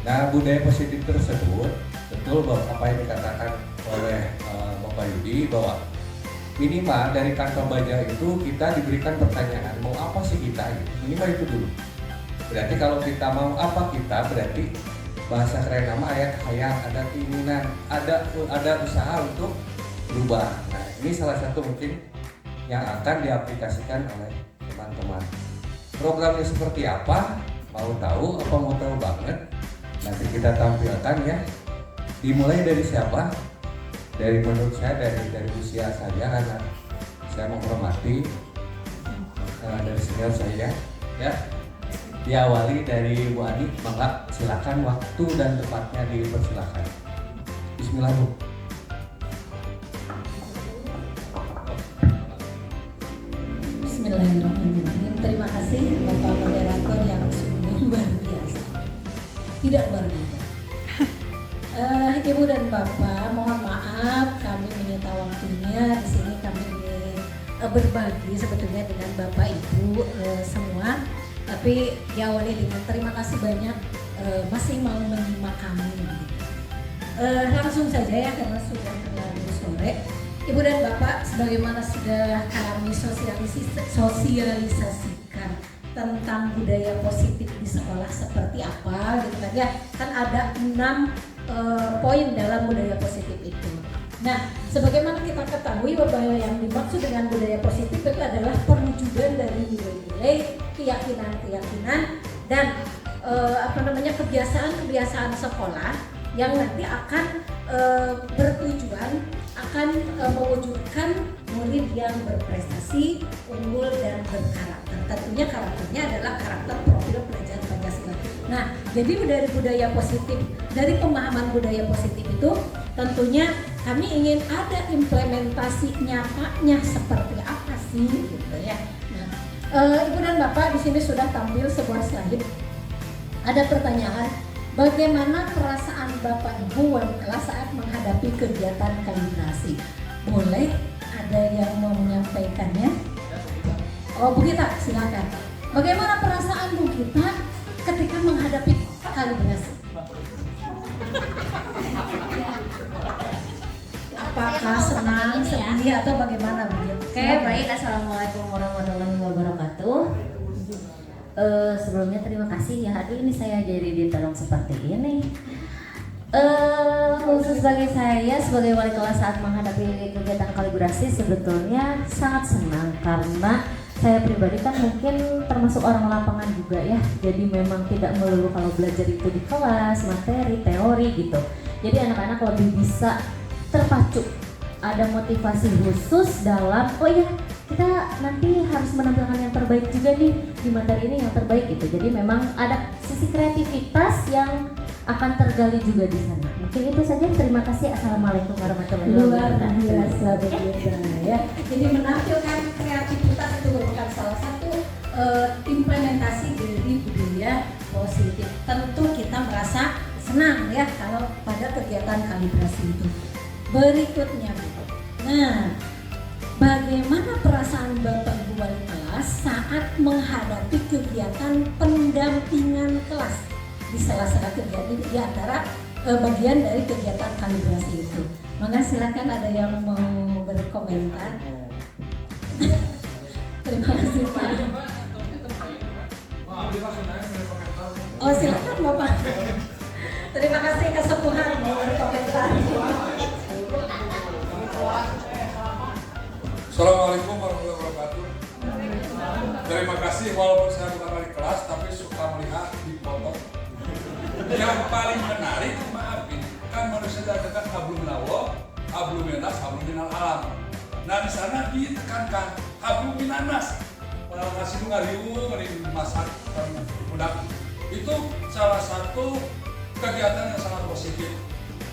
Nah, budaya positif tersebut betul bahwa apa yang dikatakan oleh Bapak Yudi, bahwa minimal dari kantong baja itu kita diberikan pertanyaan mau apa sih kita gitu. Minimal itu dulu. Berarti kalau kita mau apa kita, berarti bahasa keren nama hayang, ada keinginan, ada usaha untuk berubah. Nah, ini salah satu mungkin yang akan diaplikasikan oleh teman-teman. Programnya seperti apa? Mau tahu apa mau tahu banget? Nanti kita tampilkan ya. Dimulai dari siapa? Dari menurut saya dari usia saja, karena saya menghormati dari senior saya ya. Diawali dari Bu Adi, maka silakan waktu dan tempatnya dipersilakan. Bismillah Bu. Bismillahirrahmanirrahim. Terima kasih Bapak Moderator yang sungguh luar biasa. Tidak luar biasa. Ibu dan Bapak, mohon maaf kami menyita waktunya. Di sini kami ingin berbagi sebetulnya dengan Bapak Ibu semua. Tapi diawali dengan terima kasih banyak masih mau menyimak kami. Langsung saja ya, karena sudah terlalu sore. Ibu dan Bapak, sebagaimana sudah kami sosialisasikan tentang budaya positif di sekolah seperti apa gitu kan ya. Kan ada 6 poin dalam budaya positif itu. Nah, sebagaimana kita ketahui bahwa yang dimaksud dengan budaya positif itu adalah perwujudan dari nilai-nilai, keyakinan-keyakinan dan kebiasaan-kebiasaan sekolah yang nanti akan bertujuan akan mewujudkan murid yang berprestasi, unggul dan berkarakter. Tentunya karakternya adalah karakter profil pelajar Pancasila. Nah, jadi dari budaya positif, dari pemahaman budaya positif itu tentunya kami ingin ada implementasi nyatanya seperti apa sih gitu ya. Nah, Ibu dan Bapak, di sini sudah tampil sebuah slide. Ada pertanyaan, bagaimana perasaan Bapak Ibu wali kelas saat menghadapi kegiatan kalibrasi? Boleh ada yang mau menyampaikannya? Oh, Bu Gita, silakan. Bagaimana perasaan Bu Gita ketika menghadapi kalibrasi? Apakah senang, sedih, atau bagaimana Bu Gita? Oke, baik. Assalamualaikum warahmatullahi wabarakatuh. Sebelumnya terima kasih ya, hari ini saya jadi ditolong seperti ini. Khusus bagi saya sebagai wali kelas saat menghadapi kegiatan kalibrasi sebetulnya sangat senang karena saya pribadi kan mungkin termasuk orang lapangan juga ya. Jadi memang tidak melulu kalau belajar itu di kelas, materi, teori gitu. Jadi anak-anak lebih bisa terpacu, ada motivasi khusus dalam kita nanti harus menampilkan yang terbaik juga nih di materi ini, yang terbaik gitu. Jadi memang ada sisi kreativitas yang akan tergali juga di sana. Mungkin itu saja. Terima kasih. Assalamualaikum warahmatullahi Luar wabarakatuh. biasa begitu ya. Jadi menampilkan kreativitas itu merupakan salah satu implementasi dari budaya positif. Tentu kita merasa senang ya kalau pada kegiatan kalibrasi itu. Berikutnya, nah, bagaimana perasaan Bapak Ibu wali kelas saat menghadapi kegiatan pendampingan kelas di salah-salah kegiatan di antara bagian dari kegiatan kalibrasi itu? Maka silakan, ada yang mau berkomentar. Terima kasih Pak. Oh, silakan Bapak. Terima kasih kesepuhan mau berkomentar. Assalamualaikum warahmatullahi wabarakatuh. Terima kasih, walaupun saya bukan wali kelas tapi suka melihat di foto. Yang paling menarik, maafin, kan manusia dikatakan hablum minallah, hablum minas, hablum minal alam. Nah di sana ditekankan hablum minanas. Kalau kasih ngariu, masak dan budak itu salah satu kegiatan yang sangat positif,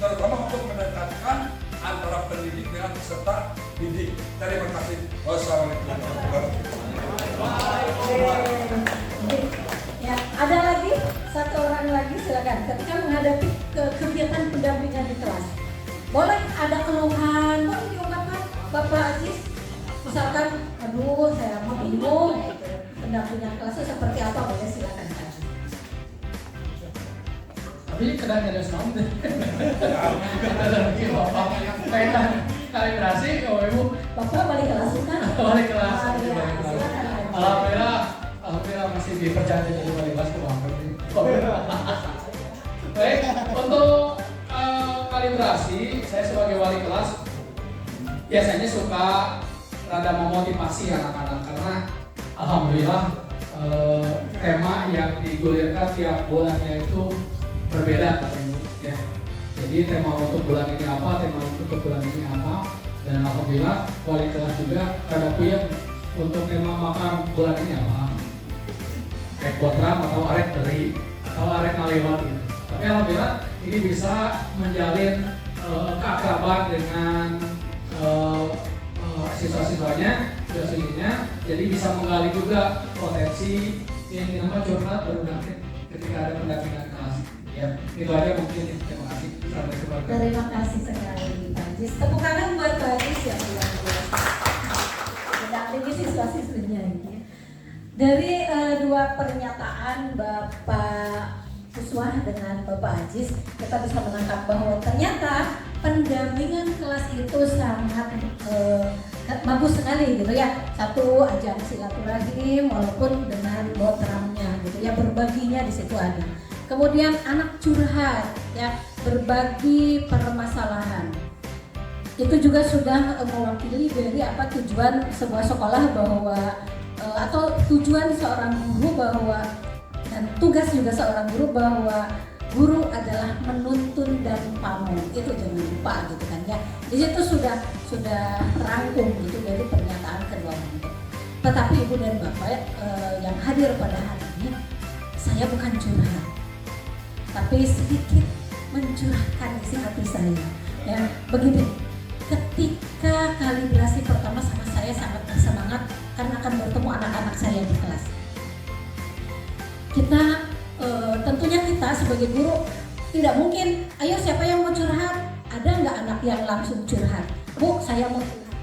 terutama untuk mendekatkan antara pendidik dengan peserta didik. Terima kasih. Wassalamualaikum warahmatullahi wabarakatuh. Ya, ada lagi satu orang lagi, silakan. Ketika menghadapi kegiatan pendampingan di kelas, boleh ada keluhan, boleh diungkapkan Bapak Aziz. Misalkan, aduh saya mau bingung, pendampingan kelasnya seperti apa, boleh silakan. Tapi kadang ada sound deh. Ada lagi bapak kaitan kalibrasi, ibu. Bapak wali kelas bukan? Wali kelas. Alhamdulillah. Alhamdulillah masih dipercaya jadi wali kelas kemarin. Baik, untuk kalibrasi, saya sebagai wali kelas biasanya suka rada memotivasi anak-anak karena alhamdulillah tema yang digulirkan tiap bulannya itu berbeda katanya ya. Jadi tema untuk bulan ini apa, tema untuk bulan ini apa, dan alhamdulillah wali kelas juga kada puyeng untuk tema makan bulan ini apa. Kayak program atau arek dari atau arek ngalewat gitu. Tapi alhamdulillah ini bisa menjalin keakraban dengan siswa-siswanya, jadi bisa menggali juga potensi yang dinamakan curhat berundang ketika ada pendampingan kelas. Ya, itu aja mungkin. Terima kasih. Terima kasih sekali Pak Ajis. Tepuk tangan buat Pak Ajis yang luar biasa. Mendampingi siswa-siswinya ini. Dari dua pernyataan Bapak Uswah dengan Bapak Ajis, kita bisa menangkap bahwa ternyata pendampingan kelas itu sangat bagus sekali gitu ya. Satu, ajang silaturahim walaupun dengan botramnya gitu ya, berbaginya di situ ada. Kemudian anak curhat ya, berbagi permasalahan. Itu juga sudah mewakili dari apa tujuan sebuah sekolah bahwa atau tujuan seorang guru bahwa, dan tugas juga seorang guru bahwa guru adalah menuntun dan pamong. Itu jangan lupa gitu kan ya. Di situ sudah rangkum gitu dari pernyataan kedua orang. Tetapi Ibu dan Bapak yang hadir pada hari ini, saya bukan curhat, tapi sedikit mencurahkan isi hati saya. Ya, begini. Ketika kalibrasi pertama sama saya sangat bersemangat karena akan bertemu anak-anak saya di kelas. Tentunya kita sebagai guru Tidak mungkin, ayo siapa yang mau curhat? Ada nggak anak yang langsung curhat? Bu, saya mau curhat.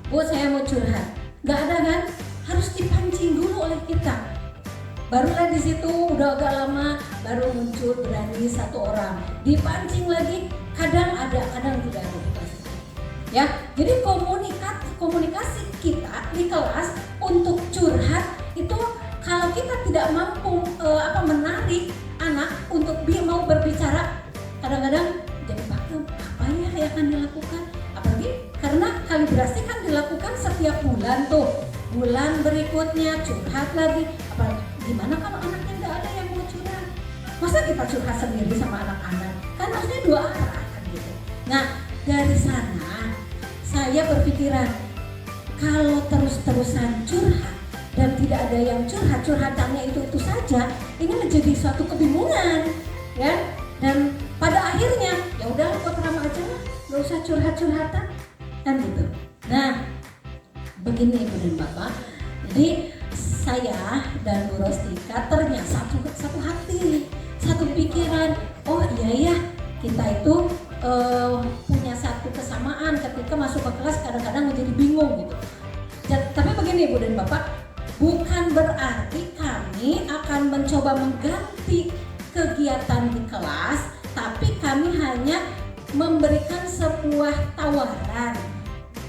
Bu, saya mau curhat. Nggak ada kan? Harus dipancing dulu oleh kita. Barulah di situ udah agak lama baru muncul berani satu orang. Dipancing lagi, kadang ada, kadang tidak ada di kelas. Ya, jadi komunikasi kita di kelas untuk curhat itu kalau kita tidak mampu menarik anak untuk mau berbicara, kadang-kadang jadi pakem. Apa ya yang akan dilakukan? Apalagi karena kalibrasi kan dilakukan setiap bulan tuh. Bulan berikutnya curhat lagi. Apalagi gimana kalau anaknya nggak ada yang mau curhat? Masa kita curhat sendiri sama anak-anak? Kan harusnya dua arah kan gitu. Nah dari sana saya berpikiran kalau terus-terusan curhat dan tidak ada yang curhatannya itu saja, ini menjadi suatu kebingungan, ya. Dan pada akhirnya ya udah Kotrama aja lah, nggak usah curhatan, kan gitu. Nah begini Ibu dan Bapak, jadi saya dan Bu Rostika ternyata satu hati, satu pikiran. Oh iya ya, kita itu punya satu kesamaan ketika masuk ke kelas kadang-kadang menjadi bingung gitu. Tapi begini Ibu dan Bapak, bukan berarti kami akan mencoba mengganti kegiatan di kelas, tapi kami hanya memberikan sebuah tawaran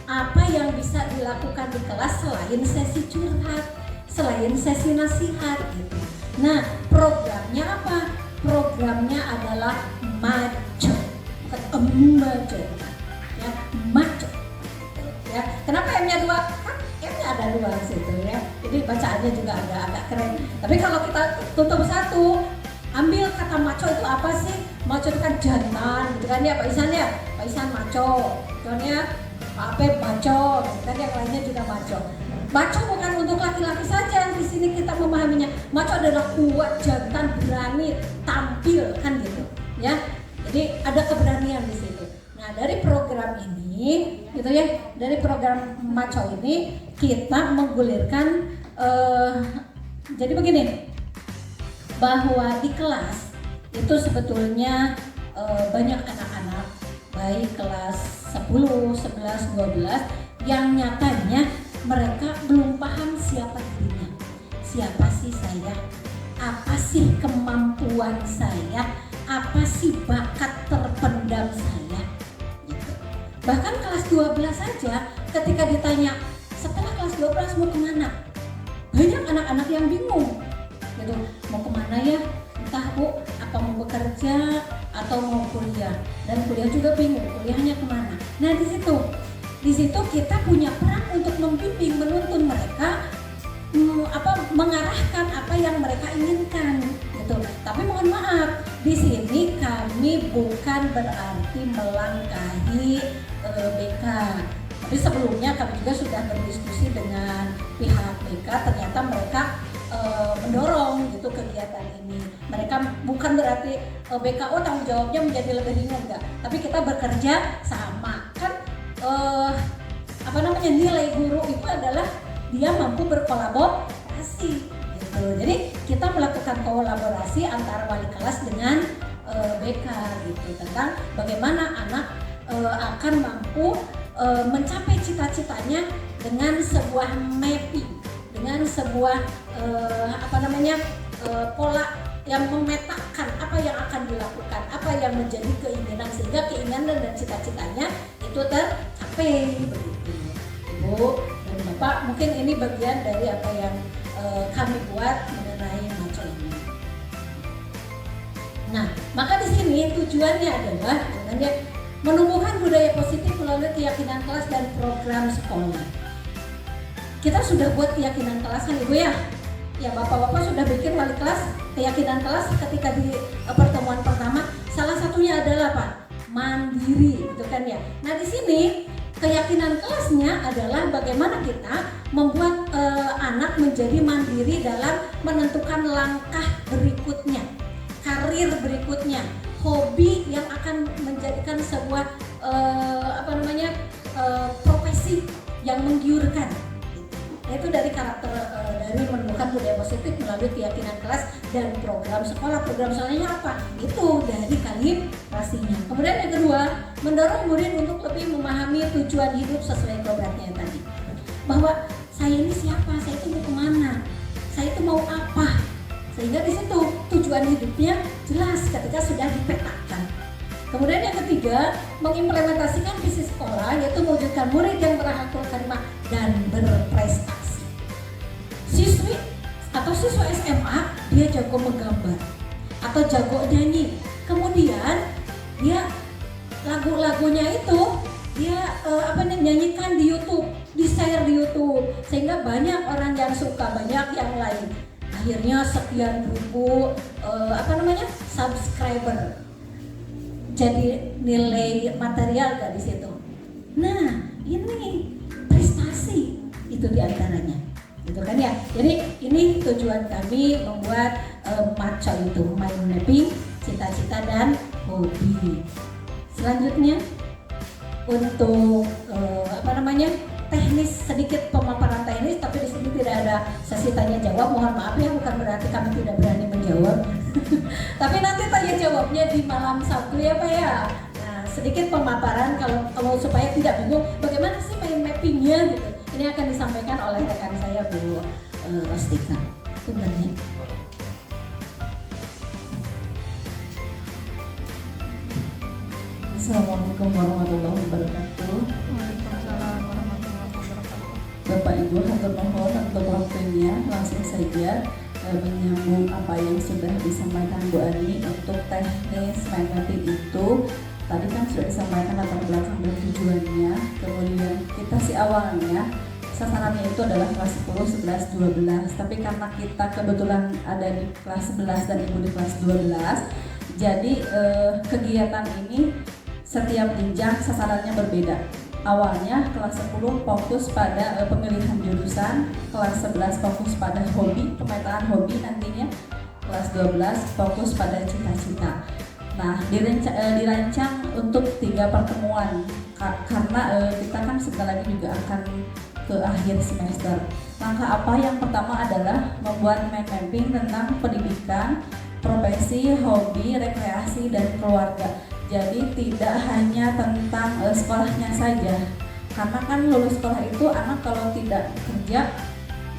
apa yang bisa dilakukan di kelas selain sesi curhat, selain sesi nasihat gitu. Nah, programnya apa? Programnya adalah maco, bukan maco, ya maco. Ya, kenapa M-nya 2? Kan M-nya ada 2 di situ ya. Jadi bacaannya juga agak keren. Tapi kalau kita tutup satu, ambil kata maco itu apa sih? Maco itu kan jantan gitu kan ya Pak Isan ya? Pak Isan maco. Contohnya Pak Apep maco, kan yang lainnya juga maco. Maco bukan untuk laki-laki saja, di sini kita memahaminya. Maco adalah kuat, jantan, berani, tampil kan gitu, ya. Jadi ada keberanian di situ. Nah dari program ini, gitu ya, dari program maco ini kita menggulirkan. Jadi begini, bahwa di kelas itu sebetulnya banyak anak-anak baik kelas 10, 11, 12 yang nyatanya mereka belum paham siapa dirinya. Siapa sih saya? Apa sih kemampuan saya? Apa sih bakat terpendam saya? Gitu. Bahkan kelas 12 saja ketika ditanya setelah kelas 12 mau kemana? Banyak anak-anak yang bingung gitu. Mau kemana ya? Entah Bu, apa mau bekerja atau mau kuliah, dan kuliah juga bingung kuliahnya kemana. Nah di situ kita punya peran untuk membimbing, menuntun mereka, mengarahkan apa yang mereka inginkan, gitu. Tapi mohon maaf, di sini kami bukan berarti melangkahi BK. Tapi sebelumnya kami juga sudah berdiskusi dengan pihak BK, ternyata mereka mendorong gitu kegiatan ini. Mereka bukan berarti BKO tanggung jawabnya menjadi lebih ringan, enggak. Tapi kita bekerja sama kan, nilai guru itu adalah dia mampu berkolaborasi gitu. Jadi kita melakukan kolaborasi antara wali kelas dengan BK gitu, tentang bagaimana anak akan mampu mencapai cita-citanya dengan sebuah mapping, dengan sebuah pola yang memetakan apa yang akan dilakukan, apa yang menjadi keinginan, sehingga keinginan dan cita-citanya itu tercapai begitu. Ibu dan Bapak, mungkin ini bagian dari apa yang kami buat mengenai maco ini. Nah, maka di sini tujuannya adalah menumbuhkan budaya positif melalui keyakinan kelas dan program sekolah. Kita sudah buat keyakinan kelas kan Ibu ya? Ya, Bapak-bapak sudah bikin wali kelas keyakinan kelas ketika di pertemuan pertama. Salah satunya adalah Pak, mandiri, gitu kan ya. Nah, di sini keyakinan kelasnya adalah bagaimana kita membuat anak menjadi mandiri dalam menentukan langkah berikutnya, karir berikutnya, hobi yang akan menjadikan sebuah profesi yang menggiurkan. yaitu dari karakter dari menumbuhkan budaya positif melalui keyakinan kelas dan program sekolah. Program sekolahnya apa? Itu dari kalibrasinya. Kemudian yang kedua, mendorong murid untuk lebih memahami tujuan hidup sesuai programnya tadi. Bahwa saya ini siapa, saya itu mau kemana, saya itu mau apa, sehingga di situ tujuan hidupnya jelas ketika sudah dipetakan. Kemudian yang ketiga, mengimplementasikan visi sekolah, yaitu mewujudkan murid yang berakhlak karimah dan berprestasi. Siswi atau siswa SMA dia jago menggambar atau jago nyanyi, kemudian dia lagu-lagunya itu dia nyanyikan di YouTube, di-share di YouTube, sehingga banyak orang yang suka, banyak yang lain. Akhirnya sekian ribu subscriber. Jadi nilai material gak di situ. Nah, ini prestasi itu diantaranya, gitu kan ya. Jadi ini tujuan kami membuat MACO itu, mind mapping, cita-cita dan hobi. Selanjutnya untuk teknis, sedikit pemaparan teknis, tapi di sini tidak ada sesi tanya jawab. Mohon maaf ya, bukan berarti kami tidak berani menjawab. Tapi nanti tanya jawabnya di malam Sabtu ya Pak ya. Nah, sedikit pemaparan kalau supaya tidak bingung bagaimana sih mind mappingnya gitu. Ini akan disampaikan oleh rekan saya Bu Rustika. Sebenarnya. Assalamualaikum warahmatullahi wabarakatuh. Bapak Ibu, hatur nuhun untuk waktunya. Langsung saja menyambung apa yang sudah disampaikan Bu Ani untuk teknis mind mapping itu. Tadi kan sudah disampaikan latar belakang dan tujuannya. Kemudian kita awalnya sasarannya itu adalah kelas 10, 11, 12. Tapi karena kita kebetulan ada di kelas 11 dan Ibu di kelas 12, jadi kegiatan ini setiap jenjang sasarannya berbeda. Awalnya kelas 10 fokus pada pemilihan jurusan, kelas 11 fokus pada hobi, pemetaan hobi nantinya, kelas 12 fokus pada cita-cita. Nah, dirancang untuk 3 pertemuan karena kita kan sebentar lagi juga akan ke akhir semester. Langkah apa? Yang pertama adalah membuat mind mapping tentang pendidikan, profesi, hobi, rekreasi, dan keluarga. Jadi tidak hanya tentang sekolahnya saja, karena kan lulus sekolah itu anak kalau tidak kerja,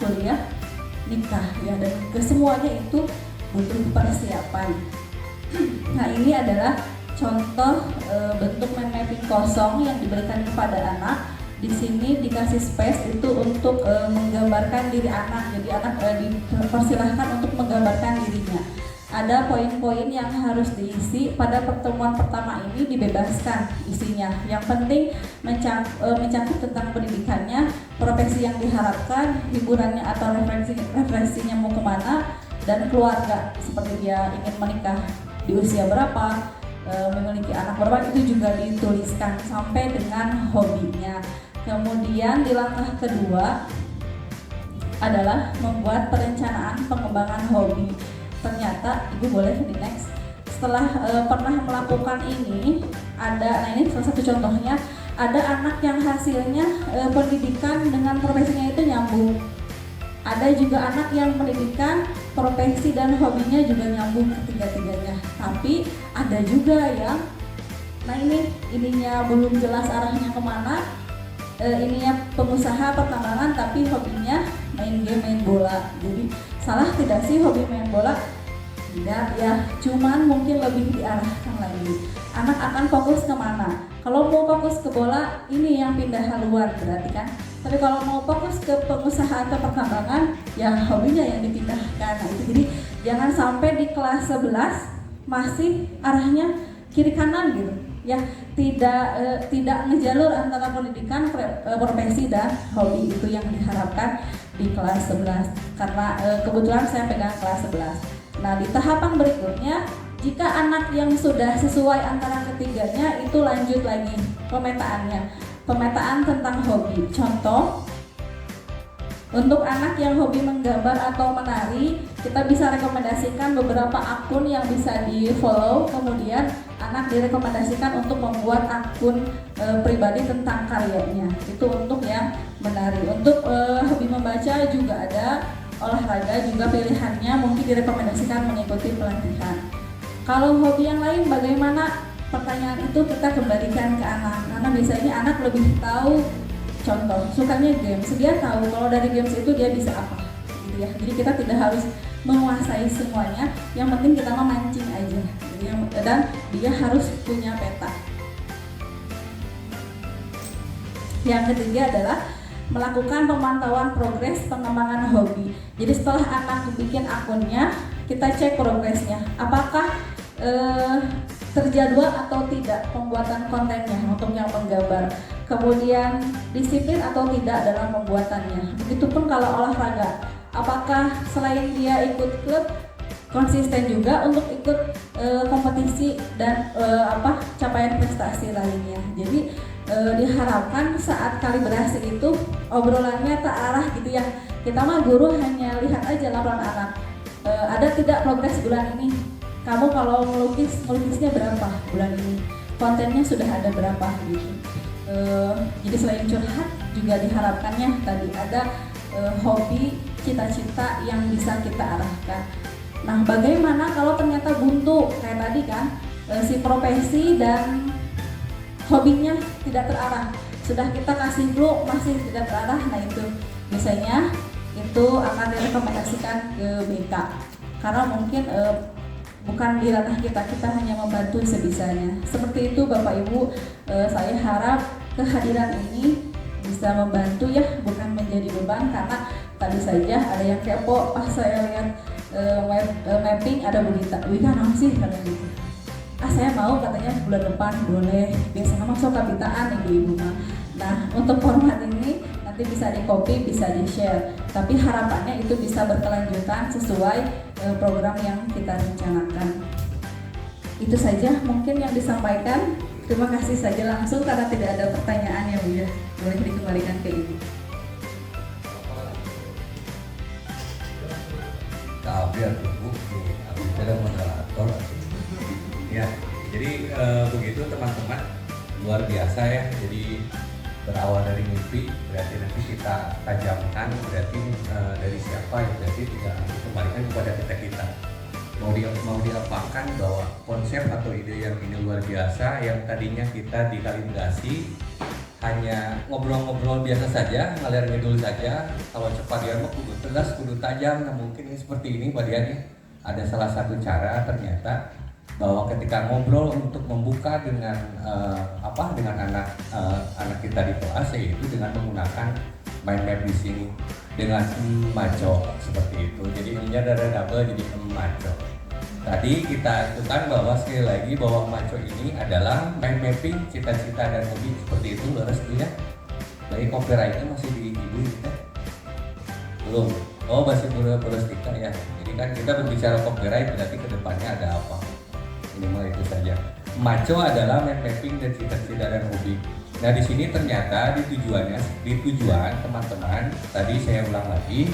kuliah, nikah ya, dan kesemuanya itu butuh persiapan. Nah, ini adalah contoh bentuk mind mapping kosong yang diberikan kepada anak. Di sini dikasih space itu untuk menggambarkan diri anak. Jadi anak dipersilahkan untuk menggambarkan dirinya. Ada poin-poin yang harus diisi. Pada pertemuan pertama ini dibebaskan isinya. Yang penting mencakup tentang pendidikannya, profesi yang diharapkan, hiburannya atau referensinya mau kemana, dan keluarga, seperti dia ingin menikah di usia berapa, memiliki anak berapa, itu juga dituliskan sampai dengan hobinya. Kemudian di langkah kedua adalah membuat perencanaan pengembangan hobi. Ternyata, Ibu boleh di next. Setelah pernah melakukan ini, nah ini salah satu contohnya, ada anak yang hasilnya pendidikan dengan profesinya itu nyambung. Ada juga anak yang pendidikan, profesi dan hobinya juga nyambung ketiga-tiganya. Tapi ada juga yang, nah ininya belum jelas arahnya kemana. Ininya pengusaha pertambangan tapi hobinya main game, main bola. Jadi salah tidak sih hobi main bola? Tidak ya, cuman mungkin lebih diarahkan lagi. Anak akan fokus kemana? Kalau mau fokus ke bola, ini yang pindah haluan berarti kan. Tapi kalau mau fokus ke pengusaha atau pertambangan, ya hobinya yang dipindahkan. Nah, itu jadi jangan sampai di kelas 11 masih arahnya kiri kanan gitu. Ya, tidak ngejalur antara pendidikan, profesi dan hobi. Itu yang diharapkan di kelas 11 karena kebetulan saya pegang kelas 11. Nah, di tahapan berikutnya, jika anak yang sudah sesuai antara ketiganya, itu lanjut lagi pemetaannya. Pemetaan tentang hobi. Contoh, untuk anak yang hobi menggambar atau menari, kita bisa rekomendasikan beberapa akun yang bisa di-follow. Kemudian anak direkomendasikan untuk membuat akun pribadi tentang karyanya. Itu untuk yang menari. Untuk hobi membaca juga ada, olahraga juga pilihannya mungkin direkomendasikan mengikuti pelatihan. Kalau hobi yang lain bagaimana? Pertanyaan itu kita kembalikan ke anak, karena biasanya anak lebih tahu. Contoh, sukanya games, dia tahu kalau dari games itu dia bisa apa, gitu ya. Jadi kita tidak harus menguasai semuanya, yang penting kita memancing aja. Jadi dan dia harus punya peta. Yang ketiga adalah melakukan pemantauan progres pengembangan hobi. Jadi setelah anak bikin akunnya, kita cek progresnya, apakah terjadwal atau tidak pembuatan kontennya untuk yang menggambar, kemudian disiplin atau tidak dalam pembuatannya. Begitupun kalau olahraga, apakah selain dia ikut klub, konsisten juga untuk ikut kompetisi dan capaian prestasi lainnya. Jadi diharapkan saat kalibrasi itu obrolannya terarah gitu ya. Kita mah guru hanya lihat aja laporan anak, ada tidak progres bulan ini, kamu kalau melukisnya berapa bulan ini, kontennya sudah ada berapa gitu. Jadi selain curhat juga diharapkannya tadi ada hobi, cita-cita yang bisa kita arahkan. Nah, bagaimana kalau ternyata buntu kayak tadi kan, si profesi dan hobinya tidak terarah, sudah kita kasih clue masih tidak terarah, nah itu biasanya itu akan direkomendasikan ke BK, karena mungkin bukan di ranah kita hanya membantu sebisanya. Seperti itu Bapak Ibu, saya harap kehadiran ini bisa membantu ya, bukan menjadi beban, karena tadi saja ada yang kepo pas saya lihat mapping ada berita, Wika naon sih katanya gitu. Saya mau katanya bulan depan boleh, biasanya masuk kapitaan ibu-ibu mah. Nah, untuk format ini nanti bisa di copy, bisa di share, tapi harapannya itu bisa berkelanjutan sesuai program yang kita rencanakan. Itu saja mungkin yang disampaikan. Terima kasih saja langsung karena tidak ada pertanyaan ya Bu ya. Boleh dikembalikan ke Ibu. Biar Bu, aku tidak moderator. Ya, jadi begitu teman-teman, luar biasa ya. Jadi berawal dari mimpi, berarti nanti kita tajamkan, berarti dari siapa ya, berarti tidak dikembalikan kepada kita. Mau diapakan bahwa konsep atau ide yang ini luar biasa, yang tadinya kita dikalibrasi hanya ngobrol-ngobrol biasa saja, ngalir ngidul saja. Kalau cepat dia mah kudu tegas, kudu tajam. Nah mungkin seperti ini Pak Dian ya. Ada salah satu cara ternyata bahwa ketika ngobrol untuk membuka dengan dengan anak kita di kelas, yaitu dengan menggunakan mind map di sini dengan maco seperti itu. Jadi ini ada double jadi maco. Tadi kita tentukan bahwa sekali lagi bahwa maco ini adalah mind mapping cita-cita dan hobi seperti itu, leres ya. Dari copyrightnya masih di ibu kita belum. Oh masih berestika ya. Jadi kan kita berbicara copyright berarti kedepannya ada apa? Minimal itu saja. Maco adalah mind mapping dan cita-cita dan hobi. Nah di sini ternyata di tujuan teman-teman tadi saya ulang lagi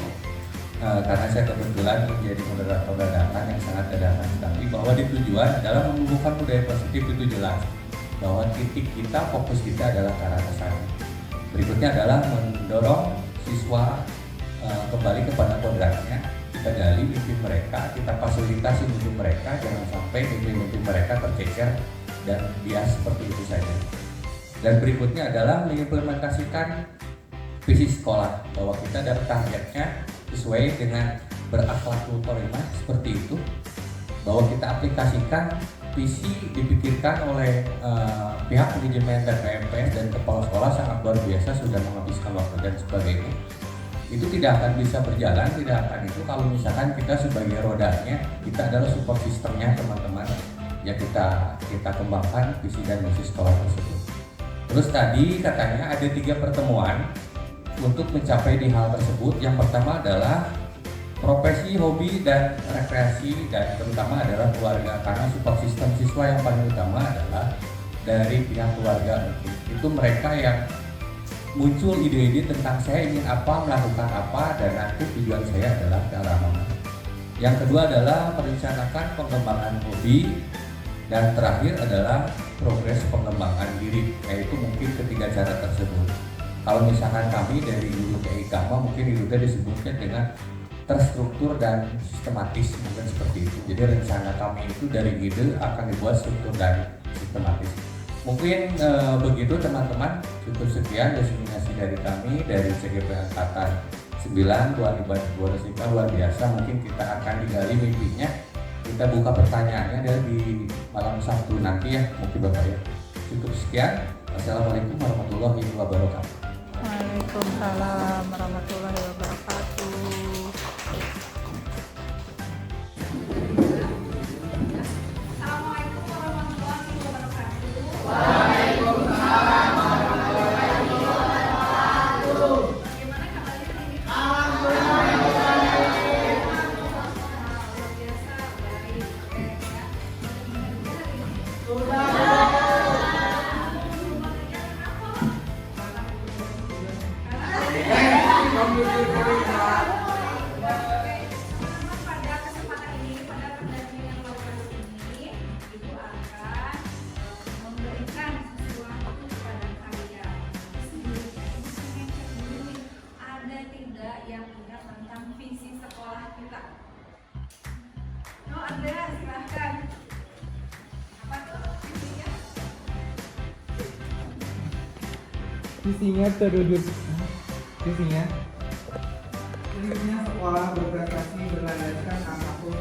karena saya kebetulan menjadi moderator dadakan yang sangat dadakan sekali, bahwa di tujuan adalah menumbuhkan budaya positif itu jelas bahwa titik kita, fokus kita adalah ke arah sana. Berikutnya adalah mendorong siswa kembali kepada kodratnya. Kita gali mimpi mereka, kita fasilitasi mimpi mereka, jangan sampai mimpi mereka tercecer dan bias seperti itu saja. Dan berikutnya adalah mengimplementasikan visi sekolah, bahwa kita ada targetnya sesuai dengan berakhlakul karimah seperti itu, bahwa kita aplikasikan visi dipikirkan oleh pihak manajemen dan PMPS dan kepala sekolah sangat luar biasa, sudah menghabiskan waktu dan sebagainya. Itu tidak akan bisa berjalan, tidak akan itu kalau misalkan kita sebagai rodanya, kita adalah support sistemnya teman-teman ya, kita kembangkan visi dan misi sekolah tersebut. Terus tadi katanya ada 3 pertemuan untuk mencapai di hal tersebut. Yang pertama adalah profesi, hobi, dan rekreasi, dan terutama adalah keluarga, karena support sistem siswa yang paling utama adalah dari pihak keluarga. Itu mereka yang muncul ide-ide tentang saya ingin apa, melakukan apa, dan nanti tujuan saya adalah ke arah mana. Yang kedua adalah merencanakan pengembangan hobi, dan terakhir adalah progres pengembangan diri, yaitu mungkin ketiga cara tersebut. Kalau misalkan kami dari guru TIK mungkin itu disebutnya dengan terstruktur dan sistematis, mungkin seperti itu. Jadi rencana kami itu dari ide akan dibuat struktur dan sistematis. Mungkin begitu teman-teman, cukup sekian destinasi dari kami dari CGP Angkatan 9 Tuan Ibu Resika luar biasa. Mungkin kita akan digali mimpinya, kita buka pertanyaannya di malam Sabtu nanti ya, mungkin Bapak ya. Cukup sekian. Assalamualaikum warahmatullahi wabarakatuh. Waalaikumsalam warahmatullahi wabarakatuh. Assalamualaikum warahmatullahi wabarakatuh. Waalaikumsalam warahmatullahi wabarakatuh. Bagaimana kabarnya hari ini? Alhamdulillah. Luar biasa baik ya. Sudah. Pada kesempatan ini, pada pendampingan yang lakukan ini, Ibu akan memberikan sesuatu kepada kalian. Ada tidak yang punya tentang visi sekolah kita? Oh ada, silahkan. Apa tuh visinya? Visinya sekolah berprestasi berlandaskan apapun.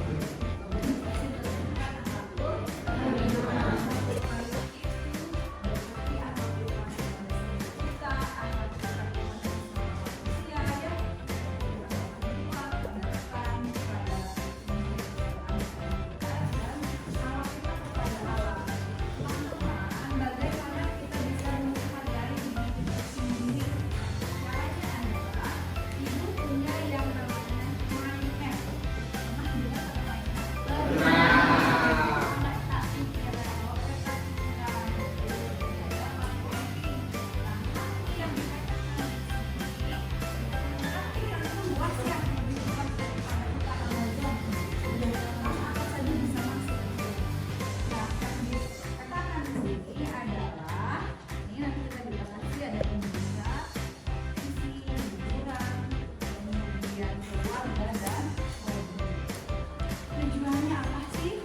Tujuannya apa sih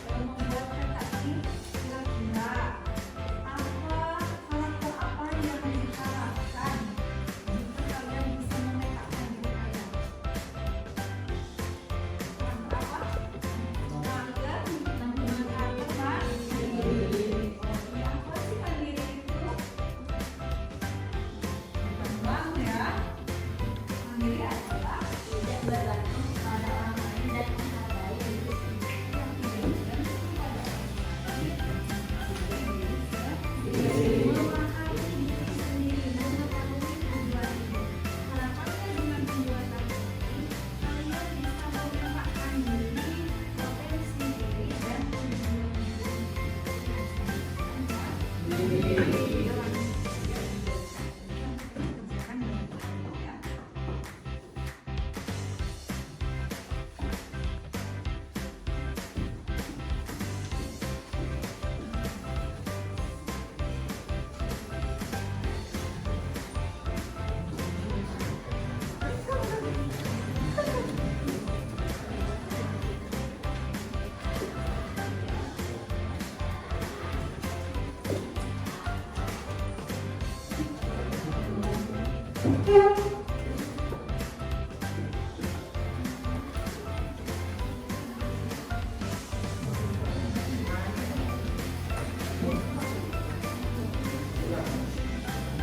membuat peta ini? Kira-kira karakter apa yang diharapkan jika kalian bisa memetakan diri kalian? Karakter apa? Karakter mandiri. Apa sih mandiri itu? Berkembang ya. Mandiri adalah tidak bergantung pada orang lain dan menghargai diri sendiri yang tidak bergantung pada orang lain. Memahami diri sendiri, mengetahui tujuan hidup. Harapannya dengan penjualan ini, kalian bisa menyempatkan diri, potensi diri, dan tujuan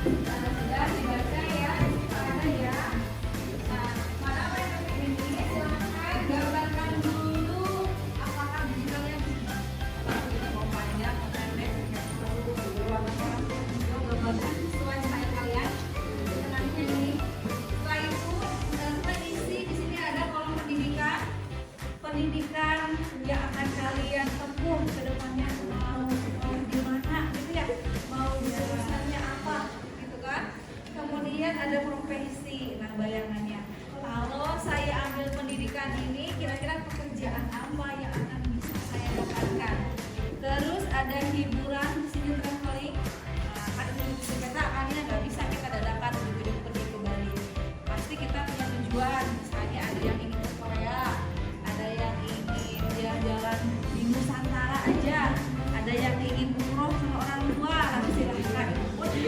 Sudah dibaca ya, ada ya. Nah, mana mereka ini silahkan gambarkan dulu apakah biji kalian kita mau panjang atau pendek, gambarkan sesuai style kalian. Senangnya nih. Setelah itu isi di sini ada kolom pendidikan yang akan kalian tempuh ke depannya, mau di mana gitu ya, mau jurusannya apa gitu kan. Kemudian ada profesi. Nah, bayangannya kalau saya ambil pendidikan ini, kira-kira pekerjaan apa yang akan bisa saya dapatkan. Terus ada hiburan di sini, traveling. Nah, kan ini kita nggak bisa kita dadakan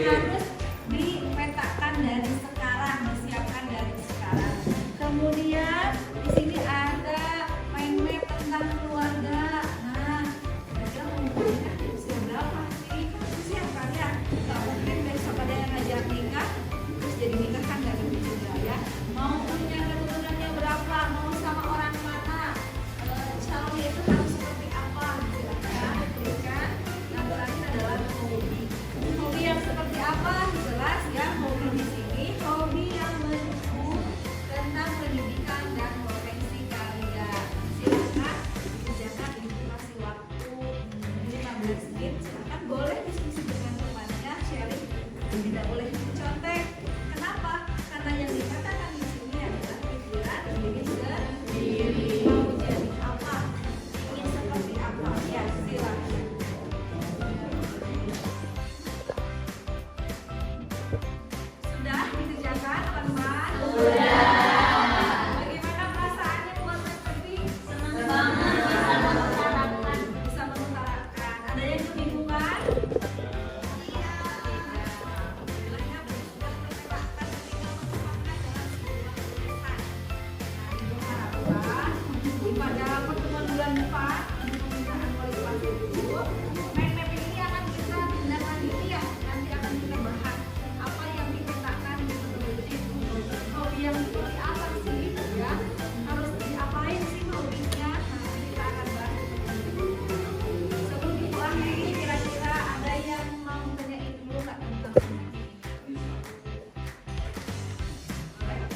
harus dipetakan dari sekarang, disiapkan dari sekarang. Kemudian di sini ada mind map tentang keluarga. Nah, kira-kira mau menikah di usia berapa sih? Siapkan ya. Nggak mungkin besok ada yang ngajak nikah, terus jadi nikah kan nggak gitu juga ya. Mau punya keturunannya berapa? Mau sama orang mana? Calonnya itu harus seperti apa? Silakan berikan. Yang terakhir adalah hobi. Hobi yang seperti apa? Jelas ya, hobi di sini hobi yang mendukung tentang pendidikan dan potensi kalian. Silakan dikerjakan, ibu kasih waktu 15 menit. Silakan boleh diskusi dengan temannya, sharing. Tidak boleh dicontek. Kenapa? Karena yang dikatakan di sini adalah pikiran diri sendiri. Mau jadi apa? Ingin seperti apa? Ya, silakan. Sudah dikerjakan, teman-teman? Sudah. Bagaimana perasaannya buat Mas Febi? Senang banget bisa mengutarakan. Bisa mengutarakan. Ada yang kebingungan? Iya. Bilangnya sudah terpetakan, tinggal menempatkan dalam sebuah tulisan. Nah, Ibu harapkan pada pertemuan bulan depan di pemerintahan wali kelas itu, mind map ini akan kita tindak lanjuti ya. Nanti akan kita bahas apa yang dipetakan gitu. Hobi yang seperti apa sih ya? Harus diapain sih hobinya? Nah, kita akan bahas. Sebelum itu akhiri, kira-kira ada yang mau tanyain dulu nggak tentang ini?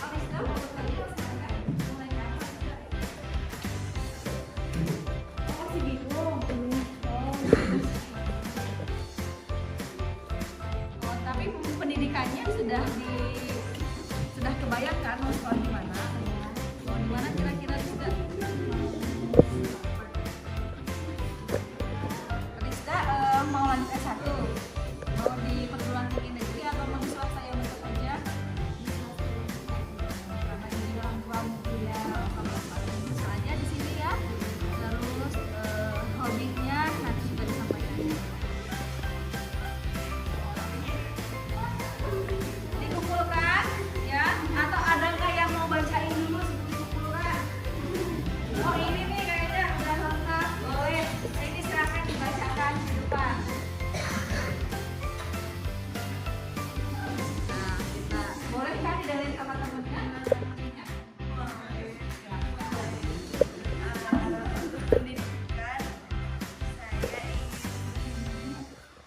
Alisa mau bertanya, silakan. Mulai apa? Oh, masih bingung. Oh, tapi pendidikannya sudah kebayangkan mau sekolah di mana? Mau di mana kira-kira sudah? Rizda mau lanjut S1? Mau di perguruan tinggi negeri atau mau di swasta yang bentuk aja? Karena ini orang tua mungkin ya, bisa aja di sini ya. Terus hobinya nanti juga disampaikan. Dikumpulkan ya, atau ada nggak yang mau bacain dulu sebelum dikumpulkan? Oh ini nih kayaknya udah lengkap, boleh. Ini silakan dibacakan di depan. Nah, kita boleh kan didengerin sama temennya? Untuk pendidikan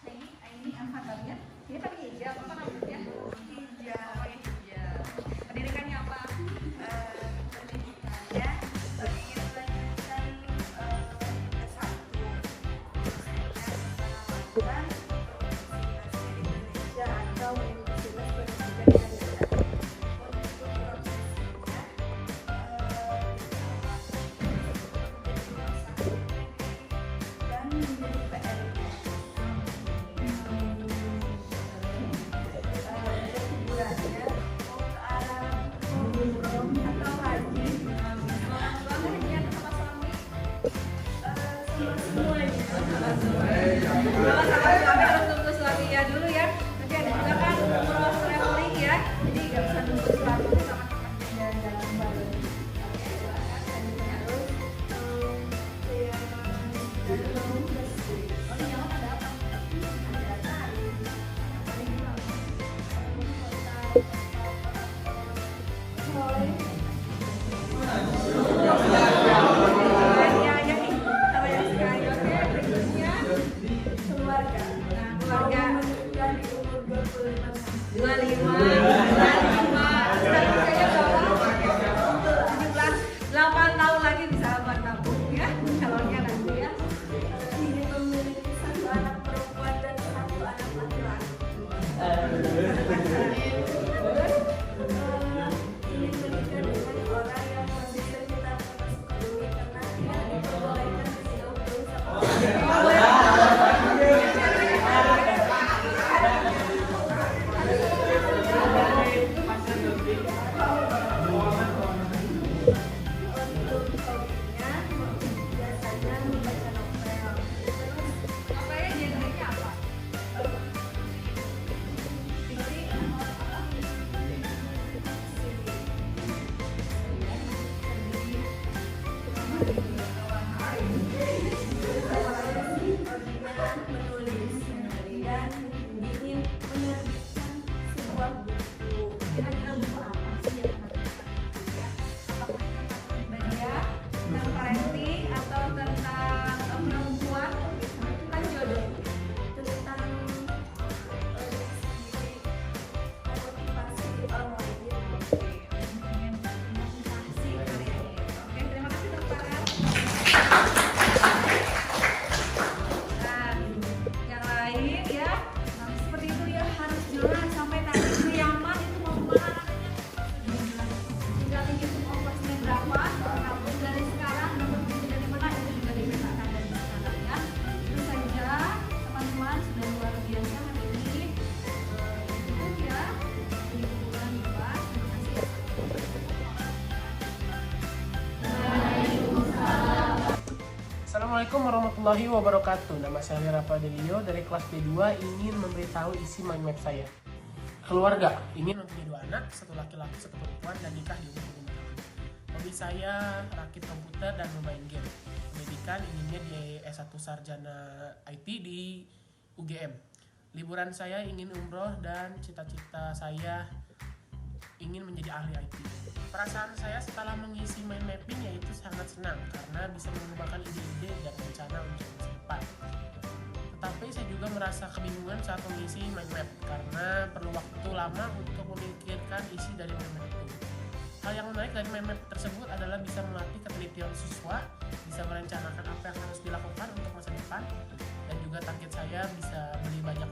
saya ini apa namanya? Ini pakai hijab apa namanya? Hijab, pakai hijab. Pendidikannya apa? Pendidikannya ingin melanjutkan S1. Saya melakukan Universitas Indonesia atau Universitas Pendidikan Indonesia. Untuk prosesnya dan menjadi PNS. Liburannya mau ke arah umroh atau haji. Orang tua hajian sama suami. Semuanya. Kalau sama suami harus tunggu suaminya dulu ya. Nanti ada juga kan umroh traveling ya. Jadi nggak bisa nunggu suami sama temannya jalan bareng. Oke, silakan lanjutnya terus. Oh, di Jawa ada apa? Ada tari. Keluarga. Nah, keluarga menikah di umur 25. 8 tahun lagi bisa 8 tahun ya. Calonnya nanti ya. Ingin memiliki 1 anak perempuan dan 1 anak laki-laki. Ingin menikah dengan orang yang konsisten kita masuk ke dunia karena tidak diperbolehkan jauh-jauh sama Nah, sampai nanti ke Yaman itu mau kemana? Tinggal dihitung ongkosnya berapa. Kalau dari sekarang dapat duit dari mana itu juga dipetakan dari sekarang ya. Itu saja teman-teman, sudah luar biasa hari ini. Itu ya. Ini bulan juga. Assalamualaikum warahmatullahi wabarakatuh. Nama saya Rafadelio dari kelas B2 ingin memberitahu isi mind map saya. Keluarga, ingin mempunyai 2 anak, 1 laki-laki, 1 perempuan, dan nikah di umur 5 tahun. Hobi saya rakit komputer dan bermain game. Pendidikan inginnya di S1 Sarjana IT di UGM. Liburan saya ingin umroh dan cita-cita saya ingin menjadi ahli IT. Perasaan saya setelah mengisi mind mapping yaitu sangat senang karena bisa mengembangkan ide-ide dan rencana untuk masa depan. Tetapi saya juga merasa kebingungan saat mengisi mind map karena perlu waktu lama untuk memikirkan isi dari mind map itu. Hal yang menarik dari mind map tersebut adalah bisa melatih ketelitian siswa, bisa merencanakan apa yang harus dilakukan untuk masa depan, dan juga target saya bisa beli banyak